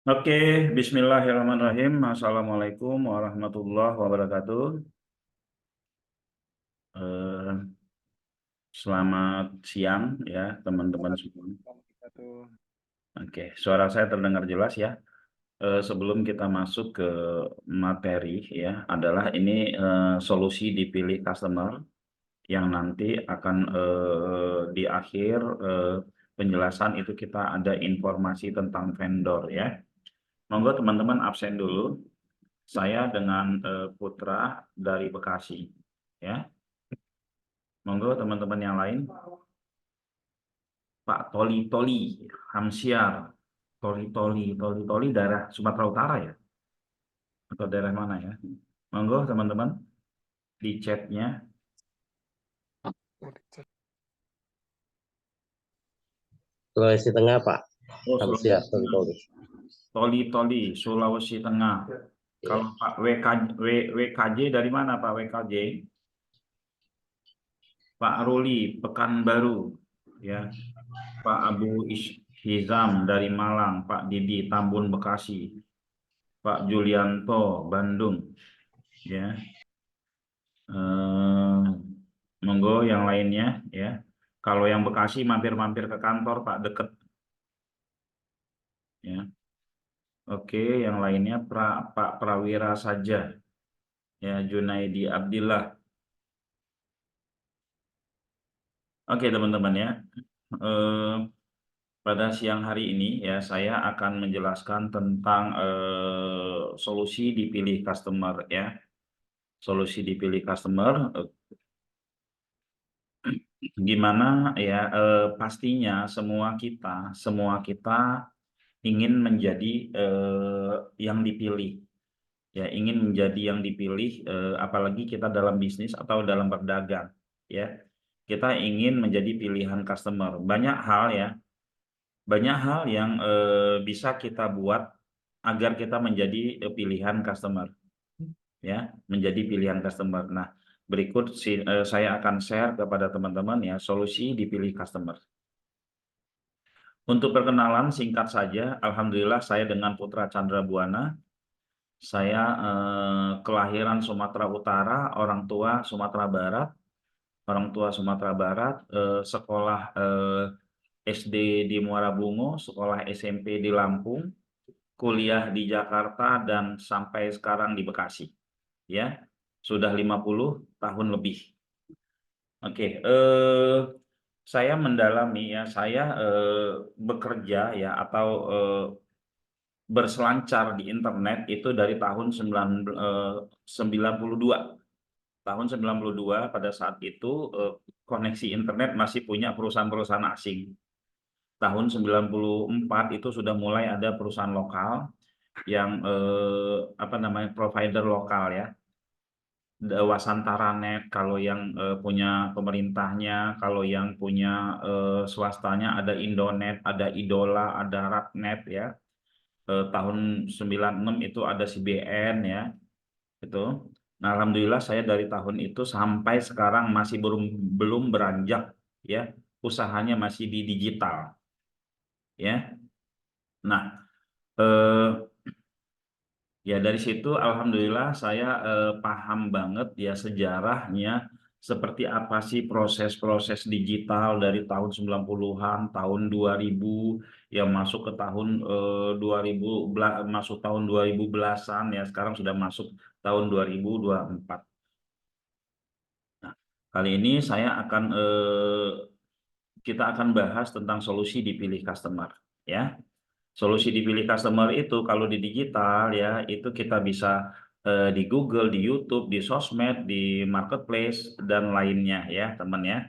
Oke, Bismillahirrahmanirrahim. Assalamualaikum warahmatullahi wabarakatuh. Eh, Selamat siang ya teman-teman semua. Oke, suara saya terdengar jelas ya. Sebelum kita masuk ke materi ya, adalah ini solusi dipilih customer yang nanti akan di akhir penjelasan itu kita ada informasi tentang vendor ya. Monggo teman-teman absen dulu. Saya dengan Putra dari Bekasi, ya. Monggo teman-teman yang lain, Pak Toli Toli, Hamsiar, Toli daerah Sumatera Utara ya, atau daerah mana ya? Monggo teman-teman di chatnya. Sulawesi Tengah, Pak. Oh, Hamsiah Sulawesi Tengah. Toli Sulawesi Tengah. Kalau Pak WKJ dari mana Pak WKJ? Pak Ruli Pekanbaru, ya. Pak Abu Hizam dari Malang, Pak Didi Tambun Bekasi, Pak Julianto Bandung, ya. Monggo yang lainnya, ya. Kalau yang Bekasi mampir-mampir ke kantor Pak deket, ya. Oke, yang lainnya Pak Prawira saja, ya. Junaidi Abdillah. Oke teman-teman ya. Eh, Pada siang hari ini ya saya akan menjelaskan tentang solusi dipilih customer ya. Solusi dipilih customer gimana ya, pastinya semua kita ingin menjadi yang dipilih ya, ingin menjadi yang dipilih, apalagi kita dalam bisnis atau dalam berdagang ya, kita ingin menjadi pilihan customer. Banyak hal yang bisa kita buat agar kita menjadi pilihan customer ya, menjadi pilihan customer. Nah, berikut saya akan share kepada teman-teman ya solusi dipilih customer. Untuk perkenalan singkat saja, alhamdulillah saya dengan Putra Chandra Buana. Saya kelahiran Sumatera Utara, orang tua Sumatera Barat. Sekolah SD di Muara Bungo, sekolah SMP di Lampung, kuliah di Jakarta dan sampai sekarang di Bekasi. Ya, sudah 50 tahun lebih. Oke, saya mendalami ya, saya bekerja ya atau berselancar di internet itu dari tahun 92. Tahun 92 pada saat itu koneksi internet masih punya perusahaan-perusahaan asing. Tahun 94 itu sudah mulai ada perusahaan lokal yang provider lokal ya. Wasantara.net kalau yang punya pemerintahnya, kalau yang punya swastanya ada Indonet, ada Idola, ada Ratnet ya. Tahun 96 itu ada CBN ya, itu. Nah, alhamdulillah saya dari tahun itu sampai sekarang masih belum beranjak ya, usahanya masih di digital ya. Nah, eh, ya dari situ alhamdulillah saya paham banget ya sejarahnya seperti apa sih proses-proses digital dari tahun 90-an, tahun 2000 yang masuk ke tahun 2000 masuk tahun 2010-an ya, sekarang sudah masuk tahun 2024. Nah, kali ini kita akan bahas tentang solusi dipilih customer ya. Solusi dipilih customer itu kalau di digital ya, itu kita bisa di Google, di YouTube, di sosmed, di marketplace dan lainnya ya, teman ya.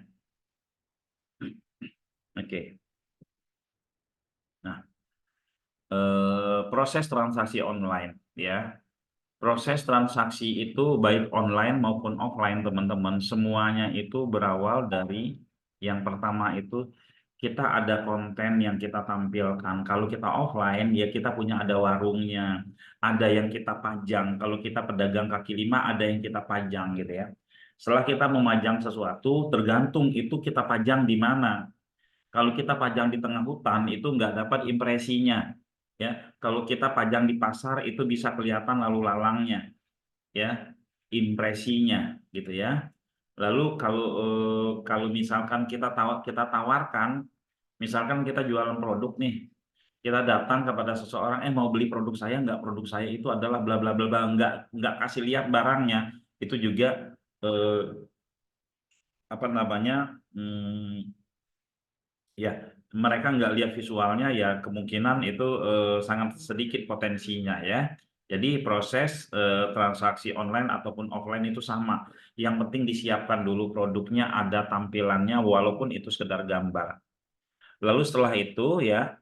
Oke. Nah, proses transaksi online ya. Proses transaksi itu baik online maupun offline, teman-teman. Semuanya itu berawal dari yang pertama itu kita ada konten yang kita tampilkan. Kalau kita offline, ya kita punya ada warungnya, ada yang kita pajang. Kalau kita pedagang kaki lima, ada yang kita pajang gitu ya. Setelah kita memajang sesuatu, tergantung itu kita pajang di mana. Kalau kita pajang di tengah hutan, itu nggak dapat impresinya. Ya, kalau kita pajang di pasar itu bisa kelihatan lalu lalangnya, ya, impresinya, gitu ya. Lalu kalau misalkan kita tawarkan, misalkan kita jualan produk nih, kita datang kepada seseorang, mau beli produk saya nggak? Produk saya itu adalah bla bla bla bla, nggak kasih lihat barangnya, itu juga eh, apa namanya, ya, mereka nggak lihat visualnya, ya kemungkinan itu sangat sedikit potensinya ya. Jadi proses transaksi online ataupun offline itu sama. Yang penting disiapkan dulu produknya, ada tampilannya walaupun itu sekedar gambar. Lalu setelah itu ya,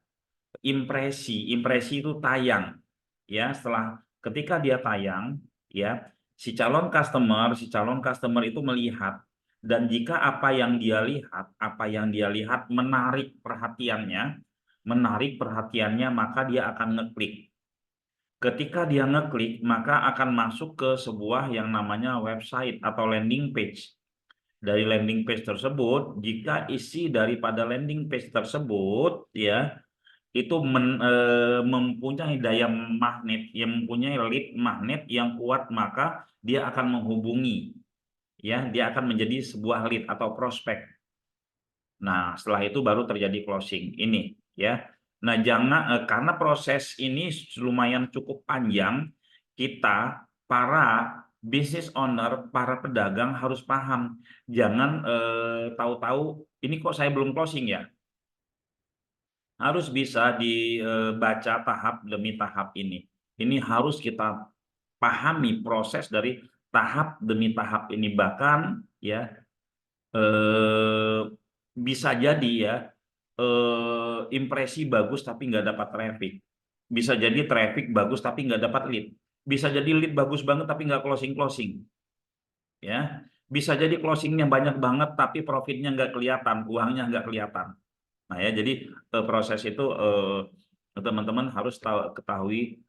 impresi itu tayang. Ya, ketika dia tayang, ya, si calon customer itu melihat, dan jika apa yang dia lihat menarik perhatiannya, maka dia akan ngeklik. Ketika dia ngeklik, maka akan masuk ke sebuah yang namanya website atau landing page. Dari landing page tersebut, jika isi daripada landing page tersebut ya itu mempunyai daya magnet, yang mempunyai lead magnet yang kuat, maka dia akan menghubungi, ya, dia akan menjadi sebuah lead atau prospek. Nah, setelah itu baru terjadi closing ini, ya. Nah, jangan karena proses ini lumayan cukup panjang, kita para business owner, para pedagang harus paham. Jangan tahu-tahu ini kok saya belum closing ya. Harus bisa dibaca tahap demi tahap ini. Ini harus kita pahami proses dari tahap demi tahap ini. Bahkan ya eh, bisa jadi ya impresi bagus tapi nggak dapat traffic. Bisa jadi traffic bagus tapi nggak dapat lead. Bisa jadi lead bagus banget tapi nggak closing. Ya, bisa jadi closingnya banyak banget tapi profitnya nggak kelihatan, uangnya nggak kelihatan. Nah ya, jadi proses itu teman-teman harus ketahui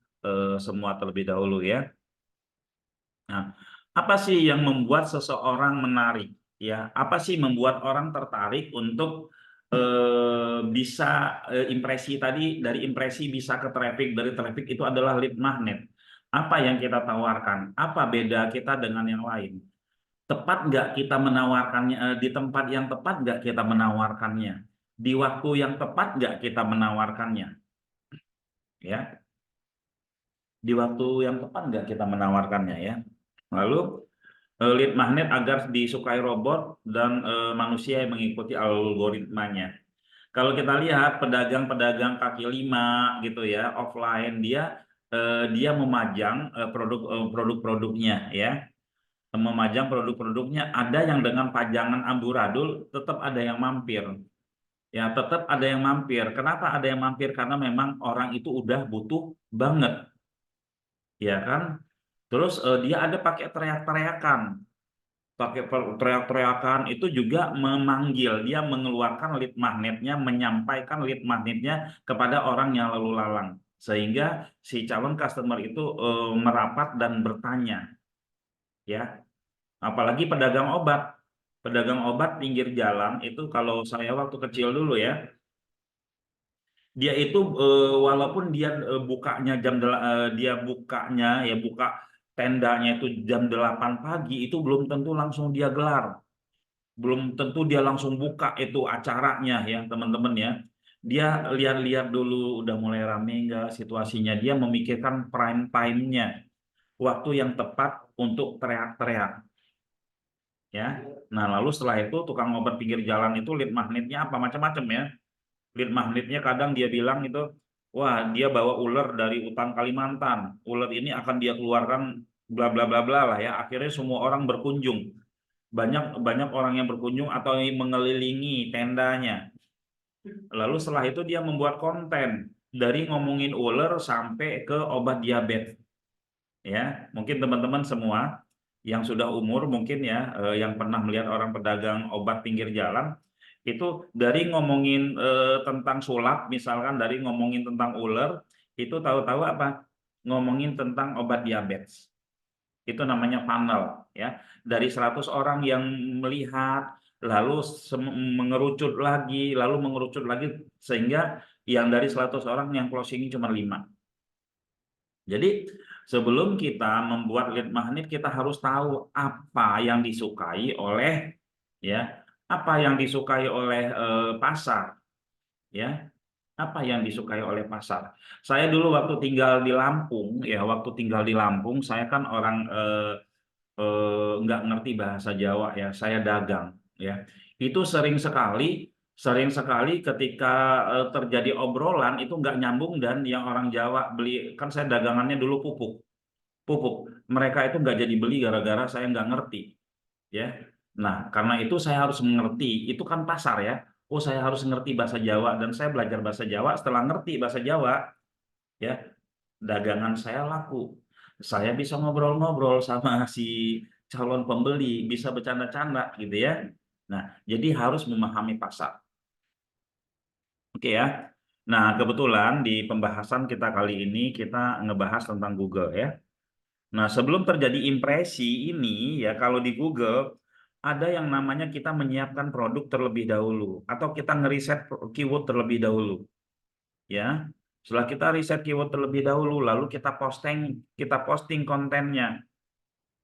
semua terlebih dahulu ya. Nah, apa sih yang membuat seseorang menarik? Ya, apa sih membuat orang tertarik untuk bisa impresi tadi, dari impresi bisa ke traffic, dari traffic itu adalah lead magnet. Apa yang kita tawarkan? Apa beda kita dengan yang lain? Tepat nggak kita menawarkannya, di tempat yang tepat nggak kita menawarkannya, di waktu yang tepat nggak kita menawarkannya, ya, di waktu yang tepat nggak kita menawarkannya ya. Lalu lead magnet agar disukai robot dan manusia yang mengikuti algoritmanya. Kalau kita lihat pedagang-pedagang kaki lima gitu ya, offline, dia memajang produk-produknya ya, memajang produk-produknya, ada yang dengan pajangan amburadul, tetap ada yang mampir. Ya, tetap ada yang mampir. Kenapa ada yang mampir? Karena memang orang itu udah butuh banget, ya kan? Terus dia ada pakai teriak-teriakan. Pakai teriak-teriakan itu juga memanggil, dia mengeluarkan lead magnetnya, menyampaikan lead magnetnya kepada orang yang lalu lalang. Sehingga si calon customer itu merapat dan bertanya, ya. Apalagi pedagang obat. Pedagang obat pinggir jalan itu kalau saya waktu kecil dulu ya, dia itu walaupun dia dia bukanya ya, buka tendanya itu jam 8 pagi, itu belum tentu langsung dia gelar. Belum tentu dia langsung buka itu acaranya ya, teman-teman ya. Dia lihat-lihat dulu udah mulai rame nggak situasinya. Dia memikirkan prime time-nya, waktu yang tepat untuk teriak-teriak ya. Nah, lalu setelah itu tukang obat pinggir jalan itu lead magnetnya apa macam-macam ya. Lead magnetnya kadang dia bilang itu, wah, dia bawa ular dari hutan Kalimantan. Ular ini akan dia keluarkan bla bla bla bla lah ya. Akhirnya semua orang berkunjung. Banyak banyak orang yang berkunjung atau yang mengelilingi tendanya. Lalu setelah itu dia membuat konten dari ngomongin ular sampai ke obat diabetes. Ya, mungkin teman-teman semua yang sudah umur mungkin ya, yang pernah melihat orang pedagang obat pinggir jalan itu dari ngomongin tentang sulap, misalkan dari ngomongin tentang ular, itu tahu-tahu apa? Ngomongin tentang obat diabetes. Itu namanya funnel ya. Dari 100 orang yang melihat, lalu mengerucut lagi, sehingga Yang dari 100 orang yang closing cuma 5. Jadi sebelum kita membuat lead magnet, kita harus tahu apa yang disukai oleh pasar, ya. Apa yang disukai oleh pasar. Saya dulu waktu tinggal di Lampung, saya kan orang nggak ngerti bahasa Jawa ya, saya dagang ya. Itu sering sekali ketika terjadi obrolan itu nggak nyambung, dan yang orang Jawa beli, kan saya dagangannya dulu pupuk, mereka itu nggak jadi beli gara-gara saya nggak ngerti ya. Nah, karena itu saya harus mengerti, itu kan pasar ya. Oh, saya harus ngerti bahasa Jawa, dan saya belajar bahasa Jawa. Setelah ngerti bahasa Jawa, ya, dagangan saya laku. Saya bisa ngobrol-ngobrol sama si calon pembeli, bisa bercanda-canda gitu ya. Nah, jadi harus memahami pasar. Oke ya. Nah, kebetulan di pembahasan kita kali ini kita ngebahas tentang Google ya. Nah, sebelum terjadi impresi ini ya, kalau di Google ada yang namanya kita menyiapkan produk terlebih dahulu, atau kita ngeriset keyword terlebih dahulu. Ya. Setelah kita riset keyword terlebih dahulu, lalu kita posting kontennya.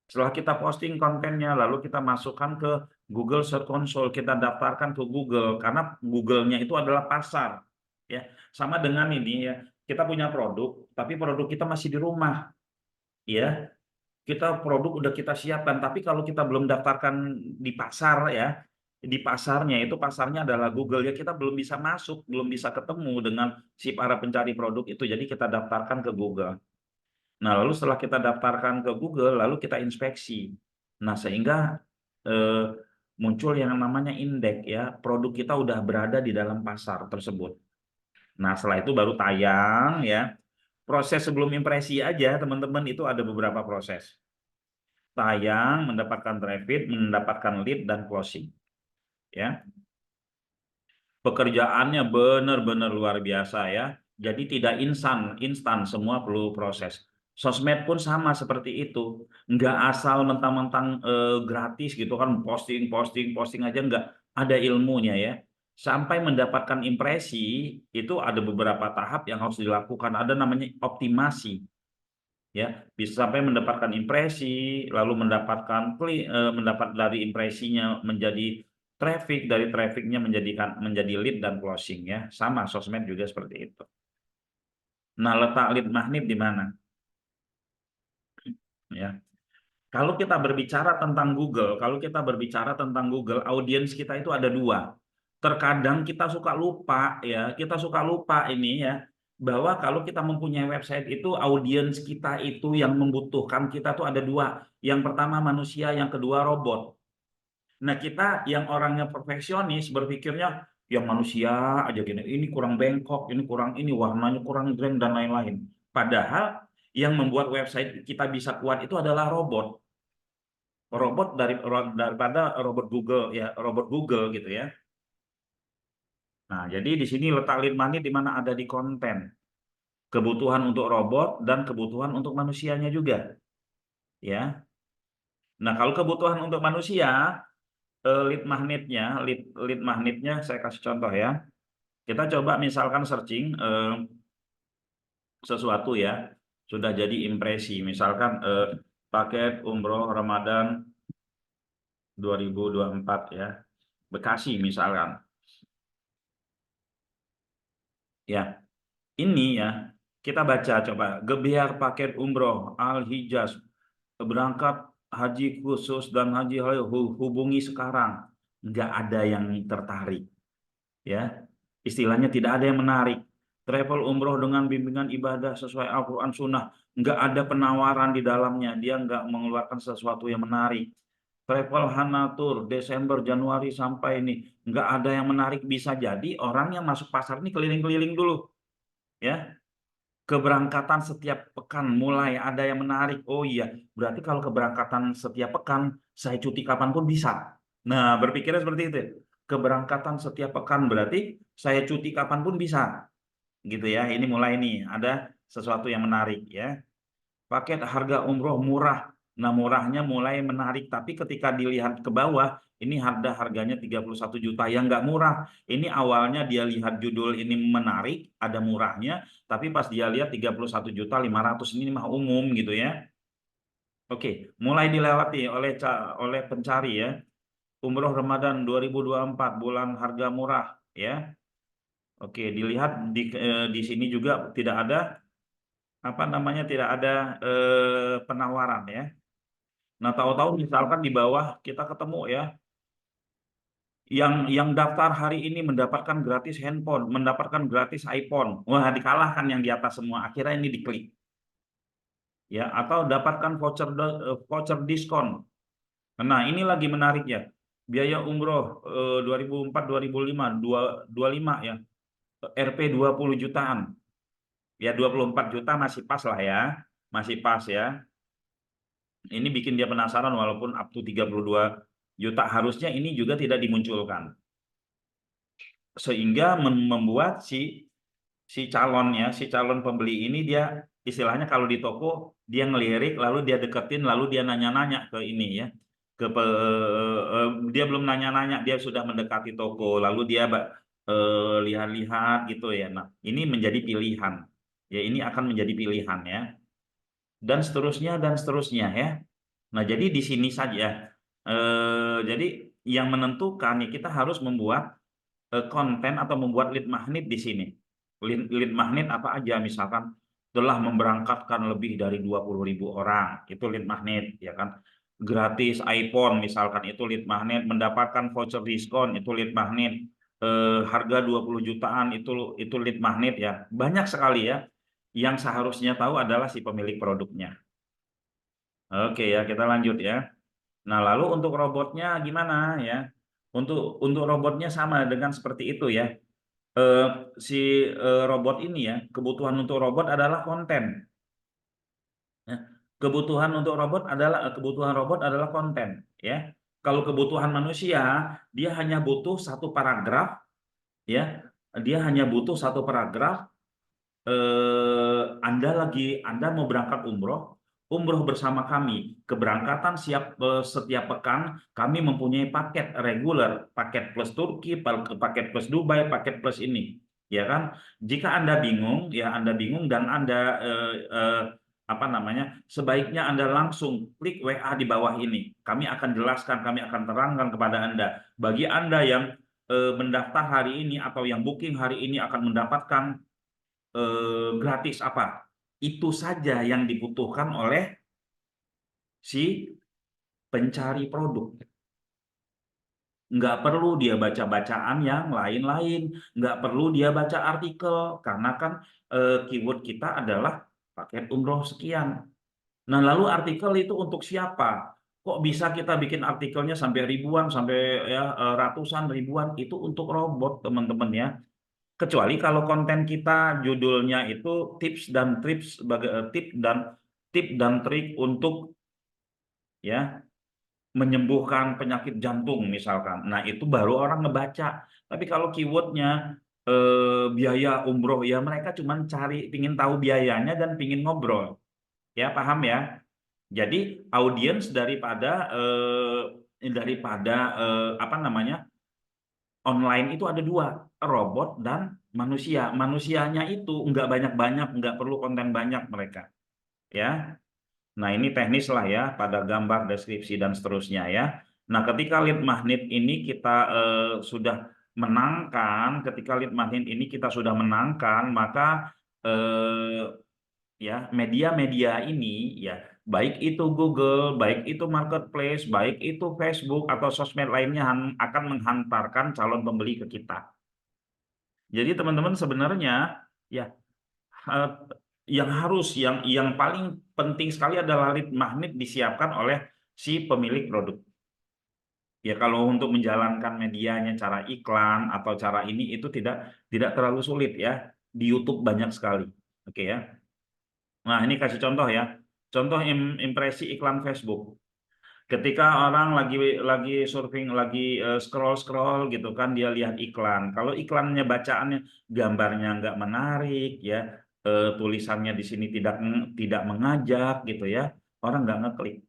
Setelah kita posting kontennya, lalu kita masukkan ke Google Search Console, kita daftarkan ke Google, karena Google-nya itu adalah pasar. Ya, sama dengan ini ya, kita punya produk, tapi produk kita masih di rumah. Ya, kita produk udah kita siapkan, tapi kalau kita belum daftarkan di pasar ya, di pasarnya itu, pasarnya adalah Google ya, kita belum bisa masuk, belum bisa ketemu dengan si para pencari produk itu. Jadi kita daftarkan ke Google. Nah, lalu setelah kita daftarkan ke Google, lalu kita inspeksi. Nah, sehingga eh, muncul yang namanya indeks ya, produk kita udah berada di dalam pasar tersebut. Nah, setelah itu baru tayang ya. Proses sebelum impresi aja, teman-teman, itu ada beberapa proses. Tayang, mendapatkan traffic, mendapatkan lead, dan closing. Ya, pekerjaannya benar-benar luar biasa ya. Jadi tidak instan, semua perlu proses. Sosmed pun sama seperti itu. Nggak asal mentang-mentang gratis gitu kan, posting aja, nggak ada ilmunya ya. Sampai mendapatkan impresi itu ada beberapa tahap yang harus dilakukan. Ada namanya optimasi. Ya, bisa sampai mendapatkan impresi, lalu mendapat dari impresinya menjadi traffic, dari trafficnya menjadi lead dan closing ya. Sama sosmed juga seperti itu. Nah, letak lead magnet di mana? Ya. Kalau kita berbicara tentang Google, audiens kita itu ada 2. Terkadang kita suka lupa ya, ini ya, bahwa kalau kita mempunyai website itu, audiens kita itu yang membutuhkan kita tuh ada 2. Yang pertama manusia, yang kedua robot. Nah, kita yang orangnya perfeksionis berpikirnya yang manusia aja gini, ini kurang bengkok, ini kurang, ini warnanya kurang jreng, dan lain-lain. Padahal yang membuat website kita bisa kuat itu adalah robot. Daripada robot Google ya, robot Google gitu ya. Nah, jadi di sini letak lead magnet di mana ada di konten. Kebutuhan untuk robot dan kebutuhan untuk manusianya juga. Ya. Nah, kalau kebutuhan untuk manusia, lead magnetnya saya kasih contoh ya. Kita coba misalkan searching sesuatu ya, sudah jadi impresi. Misalkan paket umroh Ramadan 2024 ya, Bekasi misalkan. Ya, ini ya, kita baca coba. Gebiar paket umroh Al-Hijaz, berangkat haji khusus dan haji hubungi sekarang. Nggak ada yang tertarik. Ya, istilahnya tidak ada yang menarik. Travel umroh dengan bimbingan ibadah sesuai Al-Quran Sunnah. Nggak ada penawaran di dalamnya. Dia nggak mengeluarkan sesuatu yang menarik. Travel Hanatur Desember Januari sampai ini, nggak ada yang menarik. Bisa jadi orang yang masuk pasar ini keliling-keliling dulu ya, keberangkatan setiap pekan mulai ada yang menarik. Oh iya, berarti kalau keberangkatan setiap pekan saya cuti kapanpun bisa. Nah, berpikirnya seperti itu. Keberangkatan setiap pekan berarti saya cuti kapanpun bisa, gitu ya. Ini mulai nih ada sesuatu yang menarik ya. Paket harga umroh murah Nah, murahnya mulai menarik, tapi ketika dilihat ke bawah, ini harganya 31 juta yang nggak murah. Ini awalnya dia lihat judul ini menarik, ada murahnya, tapi pas dia lihat 31.500.000 ini mah umum gitu ya. Oke, mulai dilewati oleh pencari ya. Umroh Ramadan 2024 bulan harga murah ya. Oke, dilihat di sini juga tidak ada apa namanya, tidak ada penawaran ya. Nah, tahu-tahu misalkan di bawah kita ketemu ya, yang daftar hari ini mendapatkan gratis handphone, mendapatkan gratis iPhone. Wah, dikalahkan yang di atas semua. Akhirnya ini diklik. Ya, atau dapatkan voucher diskon. Nah, ini lagi menarik ya. Biaya umroh 2004 2005 25 ya. RP 20 jutaan. Ya 24 juta masih pas lah ya. Masih pas ya. Ini bikin dia penasaran walaupun up to 32 juta harusnya ini juga tidak dimunculkan. Sehingga membuat si calon pembeli ini dia istilahnya kalau di toko dia ngelirik lalu dia deketin lalu dia nanya-nanya ke ini ya. Dia belum nanya-nanya, dia sudah mendekati toko lalu dia lihat-lihat gitu ya. Nah, ini menjadi pilihan. Ya, ini akan menjadi pilihan ya. Dan seterusnya ya. Nah, jadi di sini saja. Jadi yang menentukan ya kita harus membuat konten atau membuat lead magnet di sini. Lead magnet apa aja, misalkan telah memberangkatkan lebih dari 20.000 orang, itu lead magnet ya kan. Gratis iPhone misalkan itu lead magnet, mendapatkan voucher diskon itu lead magnet. Harga 20 jutaan itu lead magnet ya. Banyak sekali ya. Yang seharusnya tahu adalah si pemilik produknya. Oke ya, kita lanjut ya. Nah, lalu untuk robotnya gimana ya? Untuk robotnya sama dengan seperti itu ya. Eh, si robot ini ya, kebutuhan untuk robot adalah konten. Ya. Kebutuhan robot adalah konten ya. Kalau kebutuhan manusia, dia hanya butuh satu paragraf ya. Dia hanya butuh satu paragraf. Anda mau berangkat umroh bersama kami. Keberangkatan setiap pekan, kami mempunyai paket reguler, paket plus Turki, paket plus Dubai, paket plus ini, ya kan? Jika Anda bingung dan Anda apa namanya, sebaiknya Anda langsung klik WA di bawah ini. Kami akan jelaskan, kami akan terangkan kepada Anda. Bagi Anda yang mendaftar hari ini atau yang booking hari ini akan mendapatkan gratis apa? Itu saja yang dibutuhkan oleh si pencari produk. Nggak perlu dia baca bacaan yang lain-lain, nggak perlu dia baca artikel, karena kan keyword kita adalah paket umroh sekian. Nah, lalu artikel itu untuk siapa? Kok bisa kita bikin artikelnya sampai ribuan, sampai ya ratusan ribuan? Itu untuk robot, teman-teman ya. Kecuali kalau konten kita judulnya itu tip dan trik untuk ya menyembuhkan penyakit jantung misalkan. Nah, itu baru orang ngebaca. Tapi kalau keywordnya biaya umroh ya mereka cuma pingin tahu biayanya dan pingin ngobrol. Ya, paham ya? Jadi audiens daripada apa namanya? Online itu ada dua, robot dan manusia. Manusianya itu nggak banyak-banyak, nggak perlu konten banyak mereka. Ya, nah ini teknis lah ya, pada gambar, deskripsi dan seterusnya ya. Nah, ketika lead magnet ini kita ketika lead magnet ini kita sudah menangkan, maka eh, ya media-media ini ya, baik itu Google, baik itu Marketplace, baik itu Facebook atau sosmed lainnya akan menghantarkan calon pembeli ke kita. Jadi teman-teman sebenarnya ya eh, yang paling penting sekali adalah lead magnet disiapkan oleh si pemilik produk. Ya, kalau untuk menjalankan medianya cara iklan atau cara ini itu tidak terlalu sulit ya. Di YouTube banyak sekali. Oke ya. Nah, ini kasih contoh ya. Contoh impresi iklan Facebook. Ketika orang lagi surfing, lagi scroll gitu kan, dia lihat iklan. Kalau iklannya bacaannya gambarnya nggak menarik ya, tulisannya di sini tidak mengajak gitu ya, orang nggak ngeklik.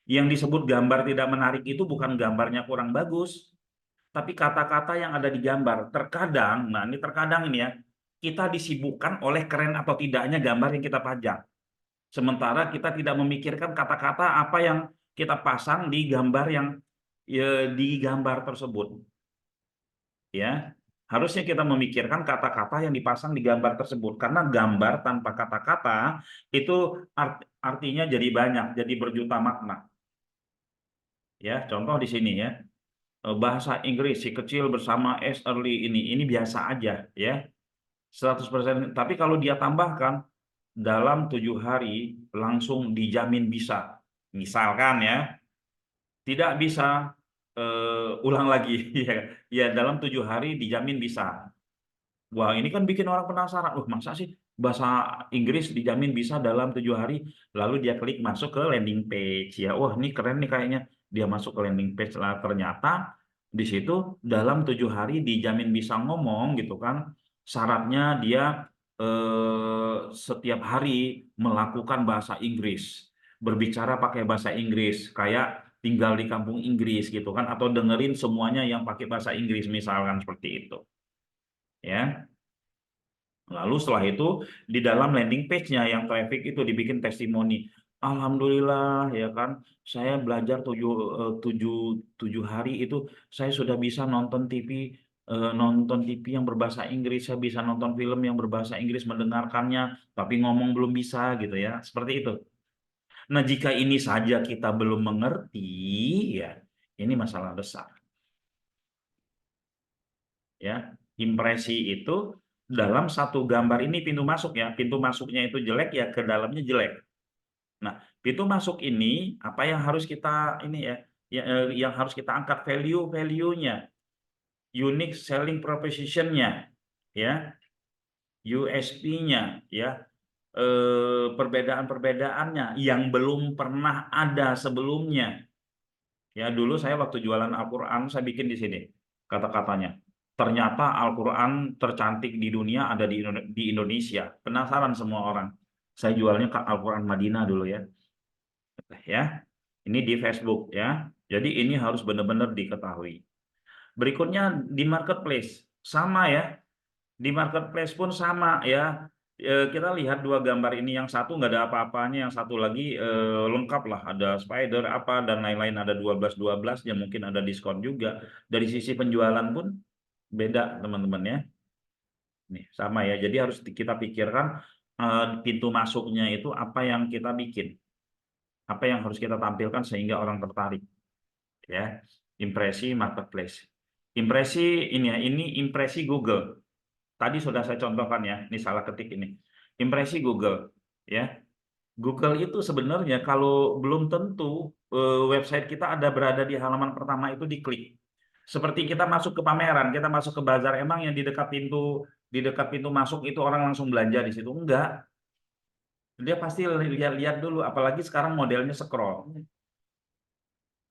Yang disebut gambar tidak menarik itu bukan gambarnya kurang bagus, tapi kata-kata yang ada di gambar. Terkadang, nah ini terkadang ini ya, kita disibukkan oleh keren atau tidaknya gambar yang kita pajang. Sementara kita tidak memikirkan kata-kata apa yang kita pasang di gambar yang di gambar tersebut. Ya, harusnya kita memikirkan kata-kata yang dipasang di gambar tersebut, karena gambar tanpa kata-kata itu artinya jadi banyak, jadi berjuta makna. Ya, contoh di sini ya, bahasa Inggris si kecil bersama S early ini biasa aja ya, 100%. Tapi kalau dia tambahkan dalam 7 hari langsung dijamin bisa, misalkan ya, tidak bisa ulang lagi ya, ya dalam 7 hari dijamin bisa. Wah, ini kan bikin orang penasaran. Masa sih bahasa Inggris dijamin bisa dalam 7 hari? Lalu dia klik masuk ke landing page ya. Wah, ini keren nih kayaknya. Dia masuk ke landing page lah. Ternyata di situ dalam 7 hari dijamin bisa ngomong gitu kan. Syaratnya dia setiap hari melakukan bahasa Inggris, berbicara pakai bahasa Inggris, kayak tinggal di kampung Inggris gitu kan, atau dengerin semuanya yang pakai bahasa Inggris misalkan seperti itu. Ya. Lalu setelah itu di dalam landing page-nya yang traffic itu dibikin testimoni. Alhamdulillah ya kan, saya belajar 7 hari itu saya sudah bisa nonton TV yang berbahasa Inggris, saya bisa nonton film yang berbahasa Inggris, mendengarkannya, tapi ngomong belum bisa gitu ya, seperti itu. Nah, jika ini saja kita belum mengerti, ya ini masalah besar. Ya, impresi itu dalam satu gambar ini pintu masuk ya, pintu masuknya itu jelek ya, ke dalamnya jelek. Nah, pintu masuk ini apa yang harus kita ini ya, yang harus kita angkat value-nya, unique selling proposition-nya, ya, USP-nya, ya, perbedaan-perbedaannya yang belum pernah ada sebelumnya. Ya, dulu saya waktu jualan Al-Quran, saya bikin di sini kata-katanya. Ternyata Al-Quran tercantik di dunia ada di Indonesia. Penasaran semua orang. Saya jualnya ke Al-Quran Madinah dulu ya. Ya, ini di Facebook ya. Jadi ini harus benar-benar diketahui. Berikutnya di marketplace sama ya. Di marketplace pun sama ya. Kita lihat dua gambar ini, yang satu nggak ada apa-apanya, yang satu lagi lengkap lah, ada spider apa dan lain-lain, ada 12 ya, mungkin ada diskon juga. Dari sisi penjualan pun beda teman-teman ya. Nih sama ya. Jadi harus kita pikirkan pintu masuknya itu apa yang kita bikin, apa yang harus kita tampilkan sehingga orang tertarik ya. Impresi marketplace. Impresi ini ya, ini impresi Google. Tadi sudah saya contohkan ya, ini salah ketik ini. Impresi Google, ya. Google itu sebenarnya kalau belum tentu website kita ada berada di halaman pertama itu diklik. Seperti kita masuk ke pameran, kita masuk ke bazar, emang yang di dekat pintu masuk itu orang langsung belanja di situ? Enggak. Dia pasti lihat-lihat dulu, apalagi sekarang modelnya scroll.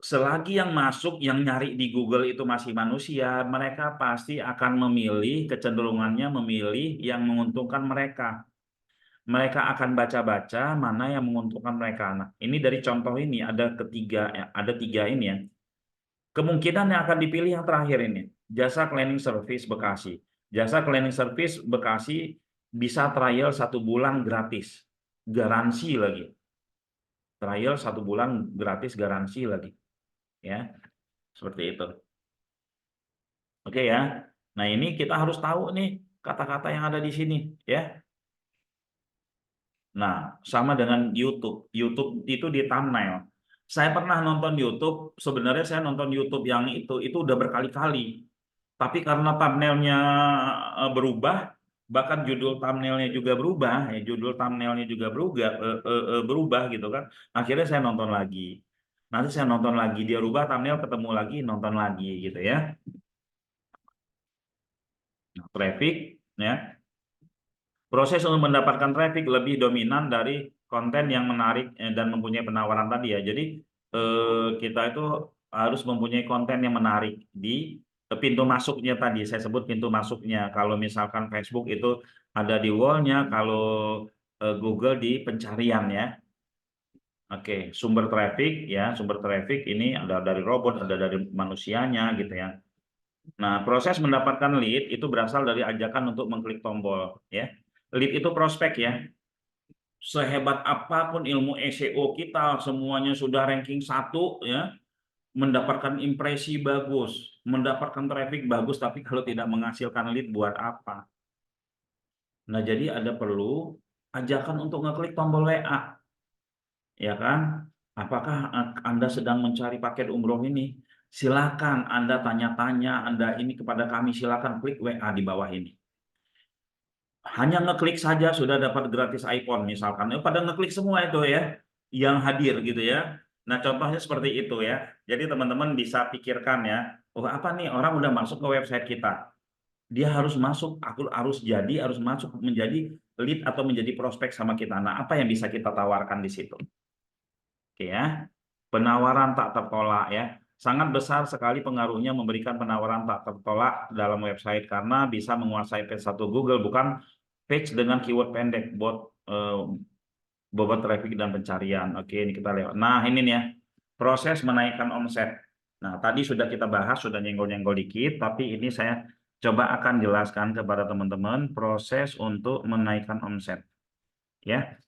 Selagi yang masuk, yang nyari di Google itu masih manusia, mereka pasti akan memilih, kecenderungannya memilih yang menguntungkan mereka. Mereka akan baca-baca mana yang menguntungkan mereka. Nah, ini dari contoh ini ada tiga ini ya. Kemungkinan yang akan dipilih yang terakhir ini, jasa cleaning service Bekasi. Jasa cleaning service Bekasi bisa trial 1 bulan gratis, garansi lagi. Trial 1 bulan gratis, garansi lagi. Ya, seperti itu. Oke ya. Nah, ini kita harus tahu nih kata-kata yang ada di sini ya. Nah, sama dengan YouTube. YouTube itu di thumbnail. Saya pernah nonton YouTube, sebenarnya saya nonton YouTube yang itu udah berkali-kali. Tapi karena thumbnailnya berubah, bahkan judul thumbnailnya juga berubah, ya judul thumbnailnya juga berubah gitu kan. Akhirnya saya nonton lagi. Nanti saya nonton lagi, dia rubah thumbnail, ketemu lagi, nonton lagi gitu ya. Nah, traffic ya. Proses untuk mendapatkan traffic lebih dominan dari konten yang menarik dan mempunyai penawaran tadi ya. Jadi kita itu harus mempunyai konten yang menarik di pintu masuknya tadi. Saya sebut pintu masuknya. Kalau misalkan Facebook itu ada di wall-nya, kalau Google di pencarian ya. Oke, sumber traffic ya, sumber traffic ini ada dari robot, ada dari manusianya gitu ya. Nah, proses mendapatkan lead itu berasal dari ajakan untuk mengklik tombol ya. Lead itu prospek ya. Sehebat apapun ilmu SEO kita, semuanya sudah ranking 1 ya, mendapatkan impresi bagus, mendapatkan traffic bagus, tapi kalau tidak menghasilkan lead buat apa? Nah, jadi ada perlu ajakan untuk ngeklik tombol WA, ya kan? Apakah Anda sedang mencari paket umroh ini? Silakan Anda tanya-tanya, Anda ini kepada kami, silakan klik WA di bawah ini. Hanya ngeklik saja sudah dapat gratis iPhone misalkan. Pada ngeklik semua itu ya, yang hadir gitu ya. Nah, contohnya seperti itu ya. Jadi teman-teman bisa pikirkan ya, oh apa nih orang udah masuk ke website kita. Dia harus masuk, aku harus masuk menjadi lead atau menjadi prospek sama kita. Nah, apa yang bisa kita tawarkan di situ? Oke ya. Penawaran tak tertolak ya. Sangat besar sekali pengaruhnya memberikan penawaran tak tertolak dalam website karena bisa menguasai page 1 Google, bukan page dengan keyword pendek bobot traffic dan pencarian. Oke, ini kita lewat. Nah, ini nih ya. Proses menaikkan omset. Nah, tadi sudah kita bahas, sudah nyenggol-nyenggol dikit, tapi ini saya coba akan jelaskan kepada teman-teman proses untuk menaikkan omset. Ya.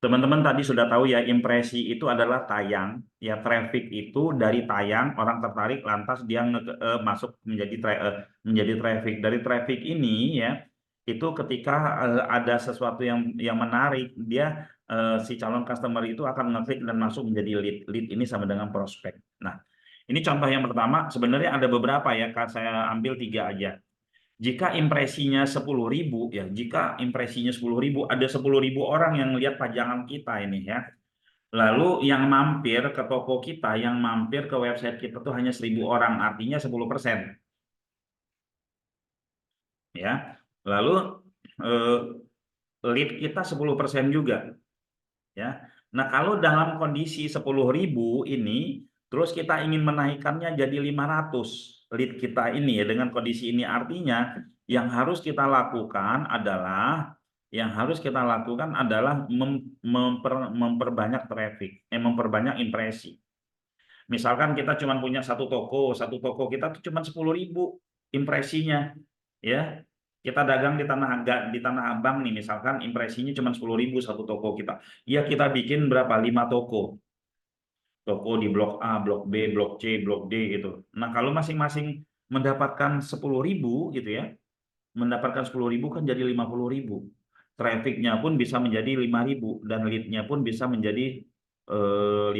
Teman-teman tadi sudah tahu ya, impresi itu adalah tayang, ya traffic itu dari tayang orang tertarik lantas dia masuk menjadi traffic. Dari traffic ini ya, itu ketika ada sesuatu yang menarik, dia si calon customer itu akan ngeklik dan masuk menjadi lead. Lead ini sama dengan prospek. Nah, ini contoh yang pertama, sebenarnya ada beberapa ya, saya ambil 3 aja. Jika impresinya 10.000 ya, jika impresinya 10.000, ada 10.000 orang yang lihat pajangan kita ini ya. Lalu yang mampir ke toko kita, yang mampir ke website kita tuh hanya 1.000 orang, artinya 10%. Ya. Lalu lead kita 10% juga. Ya. Nah, kalau dalam kondisi 10.000 ini, terus kita ingin menaikkannya jadi 500 lead kita ini ya, dengan kondisi ini artinya yang harus kita lakukan adalah memperbanyak traffic, memperbanyak impresi. Misalkan kita cuma punya satu toko kita tuh cuma 10.000 impresinya, ya. Kita dagang di Tanah Abang nih, misalkan impresinya cuma 10.000 satu toko kita. Ya kita bikin berapa? 5 toko. Toko di blok A, blok B, blok C, blok D gitu. Nah, kalau masing-masing mendapatkan 10.000 gitu ya, mendapatkan 10.000 kan jadi 50.000. Trafficnya pun bisa menjadi 5.000 dan leadnya pun bisa menjadi 500.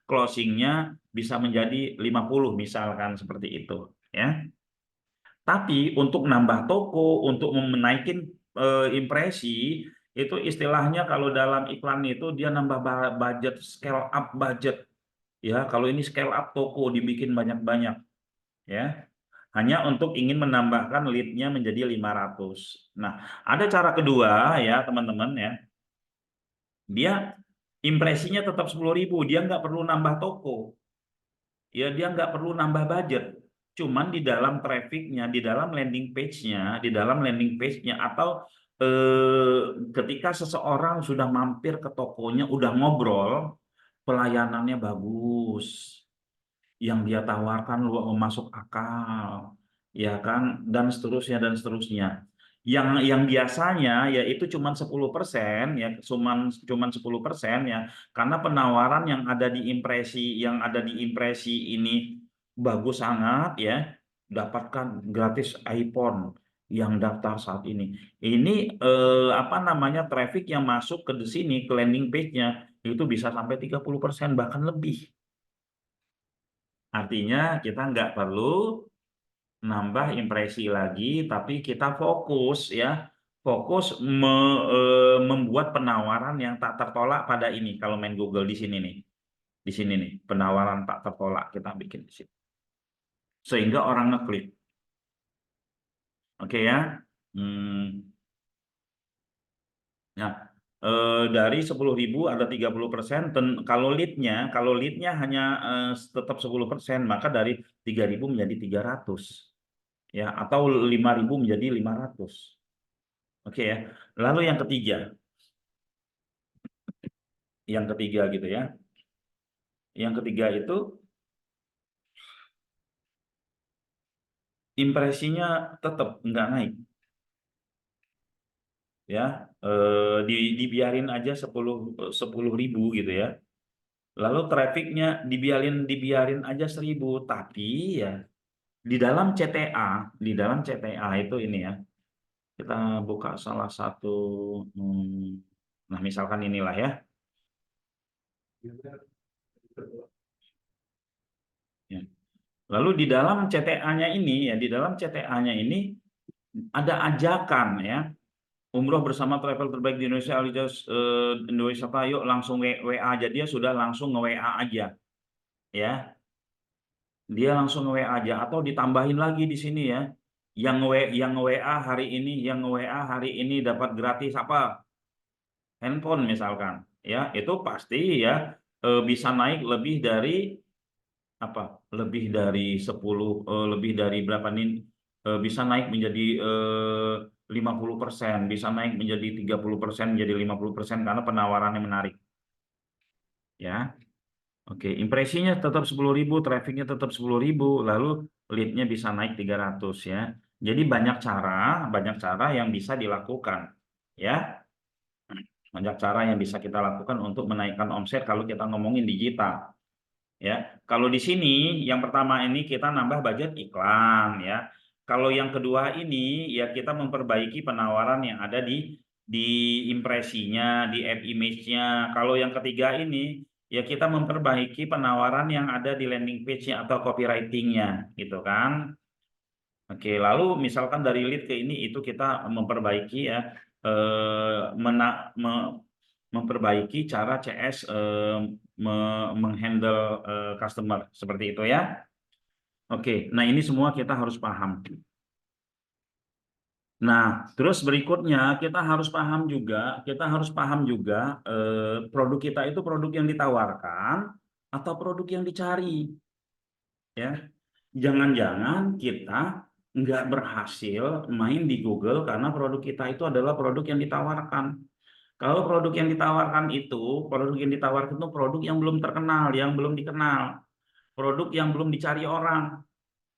Closingnya bisa menjadi 50 misalkan seperti itu ya. Tapi untuk nambah toko, untuk menaikin impresi, itu istilahnya kalau dalam iklan itu dia nambah budget, scale up budget. Ya, kalau ini scale up toko dibikin banyak-banyak ya. Hanya untuk ingin menambahkan lead-nya menjadi 500. Nah, ada cara kedua ya, teman-teman ya. Dia impresinya tetap 10.000, dia nggak perlu nambah toko. Ya, dia nggak perlu nambah budget. Cuman di dalam trafficnya, di dalam landing page-nya, atau ketika seseorang sudah mampir ke tokonya, udah ngobrol, pelayanannya bagus, yang dia tawarkan masuk akal, ya kan, dan seterusnya. Yang biasanya ya itu cuma 10% ya, cuman 10% ya, karena penawaran yang ada di impresi ini bagus sangat ya, dapatkan gratis iPhone yang daftar saat ini. Ini apa namanya, traffic yang masuk ke sini, ke landing page-nya itu bisa sampai 30% bahkan lebih. Artinya kita nggak perlu nambah impresi lagi, tapi kita fokus ya, membuat penawaran yang tak tertolak pada ini. Kalau main Google di sini nih, penawaran tak tertolak kita bikin di sini, sehingga orang ngeklik. Oke ya. Nah, dari 10.000 ada 30%. Kalau leadnya hanya tetap 10%, maka dari 3.000 menjadi 300. Ya, atau 5.000 menjadi 500. Oke ya. Lalu yang ketiga, yang ketiga gitu ya. Yang ketiga itu impresinya tetap nggak naik ya, dibiarin aja 10.000 gitu ya. Lalu trafficnya dibiarin aja 1.000, tapi ya di dalam CTA, itu ini ya, kita buka salah satu, nah misalkan inilah ya. Ya. Lalu di dalam CTA-nya ini ya, di dalam CTA-nya ini ada ajakan ya, umroh bersama travel terbaik di Indonesia, alias Indonesia, yuk langsung WA aja, dia sudah langsung nge-WA aja ya, dia langsung nge-WA aja, atau ditambahin lagi di sini ya, yang WA hari ini, dapat gratis apa, handphone misalkan ya, itu pasti ya bisa naik lebih dari apa, lebih dari berapa nih, bisa naik menjadi 50%, bisa naik menjadi 30%, menjadi 50%, karena penawarannya menarik ya. Oke, impresinya tetap 10.000, trafficnya tetap 10.000, lalu leadnya bisa naik 300 ya. Jadi banyak cara yang bisa dilakukan ya. Banyak cara yang bisa kita lakukan untuk menaikkan omset kalau kita ngomongin digital ya. Kalau di sini yang pertama ini kita nambah budget iklan ya. Kalau yang kedua ini ya kita memperbaiki penawaran yang ada di impresinya, di ad image-nya. Kalau yang ketiga ini ya kita memperbaiki penawaran yang ada di landing page-nya atau copywriting-nya gitu kan. Oke, lalu misalkan dari lead ke ini itu kita memperbaiki ya, memperbaiki cara CS menghandle customer seperti itu ya. Oke, nah ini semua kita harus paham. Nah, terus berikutnya kita harus paham juga produk kita itu produk yang ditawarkan atau produk yang dicari ya. Jangan-jangan kita nggak berhasil main di Google karena produk kita itu adalah produk yang ditawarkan. Kalau produk yang ditawarkan itu produk yang belum terkenal, yang belum dikenal, produk yang belum dicari orang,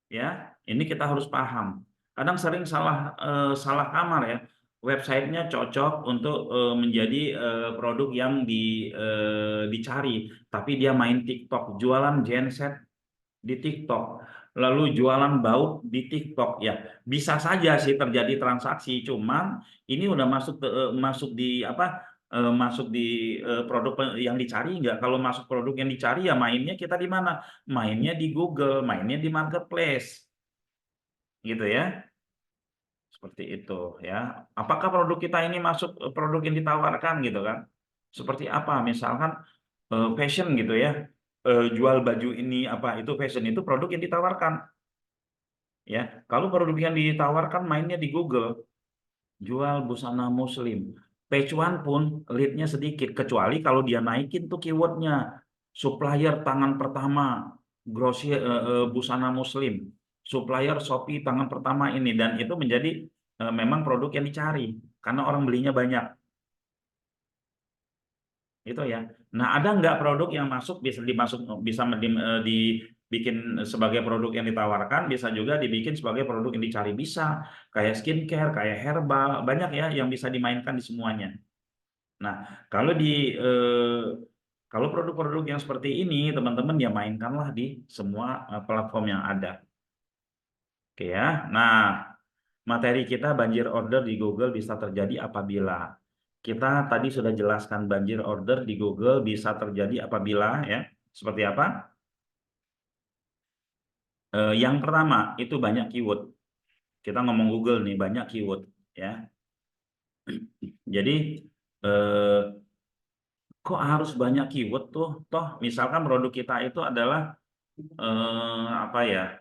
ya. Ini kita harus paham. Kadang sering salah kamar ya. Websitenya cocok untuk menjadi produk yang dicari, tapi dia main TikTok, jualan genset di TikTok, lalu jualan baut di TikTok ya, bisa saja sih terjadi transaksi, cuman ini udah masuk di apa, masuk di produk yang dicari nggak? Kalau masuk produk yang dicari ya mainnya kita di mana? Mainnya di Google, mainnya di marketplace, gitu ya. Seperti itu ya. Apakah produk kita ini masuk produk yang ditawarkan gitu kan? Seperti apa? Misalkan fashion gitu ya. Jual baju ini apa itu fashion, itu produk yang ditawarkan ya. Kalau produk yang ditawarkan mainnya di Google, jual busana muslim, page one pun leadnya sedikit, kecuali kalau dia naikin tuh keywordnya, supplier tangan pertama grosir busana muslim, supplier Shopee tangan pertama ini, dan itu menjadi memang produk yang dicari karena orang belinya banyak itu ya. Nah, ada nggak produk yang bisa dibikin sebagai produk yang ditawarkan, bisa juga dibikin sebagai produk yang dicari, bisa kayak skincare, kayak herbal, banyak ya yang bisa dimainkan di semuanya. Nah, kalau kalau produk-produk yang seperti ini, teman-teman ya mainkanlah di semua platform yang ada. Oke ya. Nah, materi kita banjir order di Google bisa terjadi apabila, kita tadi sudah jelaskan banjir order di Google bisa terjadi apabila ya, seperti apa? Yang pertama itu banyak keyword. Kita ngomong Google nih, banyak keyword ya. Jadi eh, kok harus banyak keyword tuh? Toh misalkan produk kita itu adalah apa ya?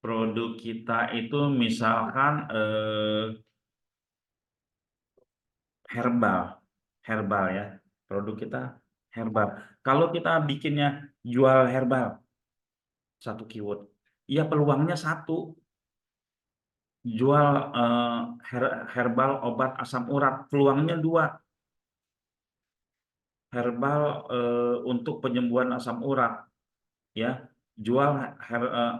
Produk kita itu misalkan herbal, herbal ya. Produk kita herbal. Kalau kita bikinnya jual herbal, satu keyword, ya peluangnya satu. Jual herbal obat asam urat, peluangnya dua. herbal untuk penyembuhan asam urat, ya. Jual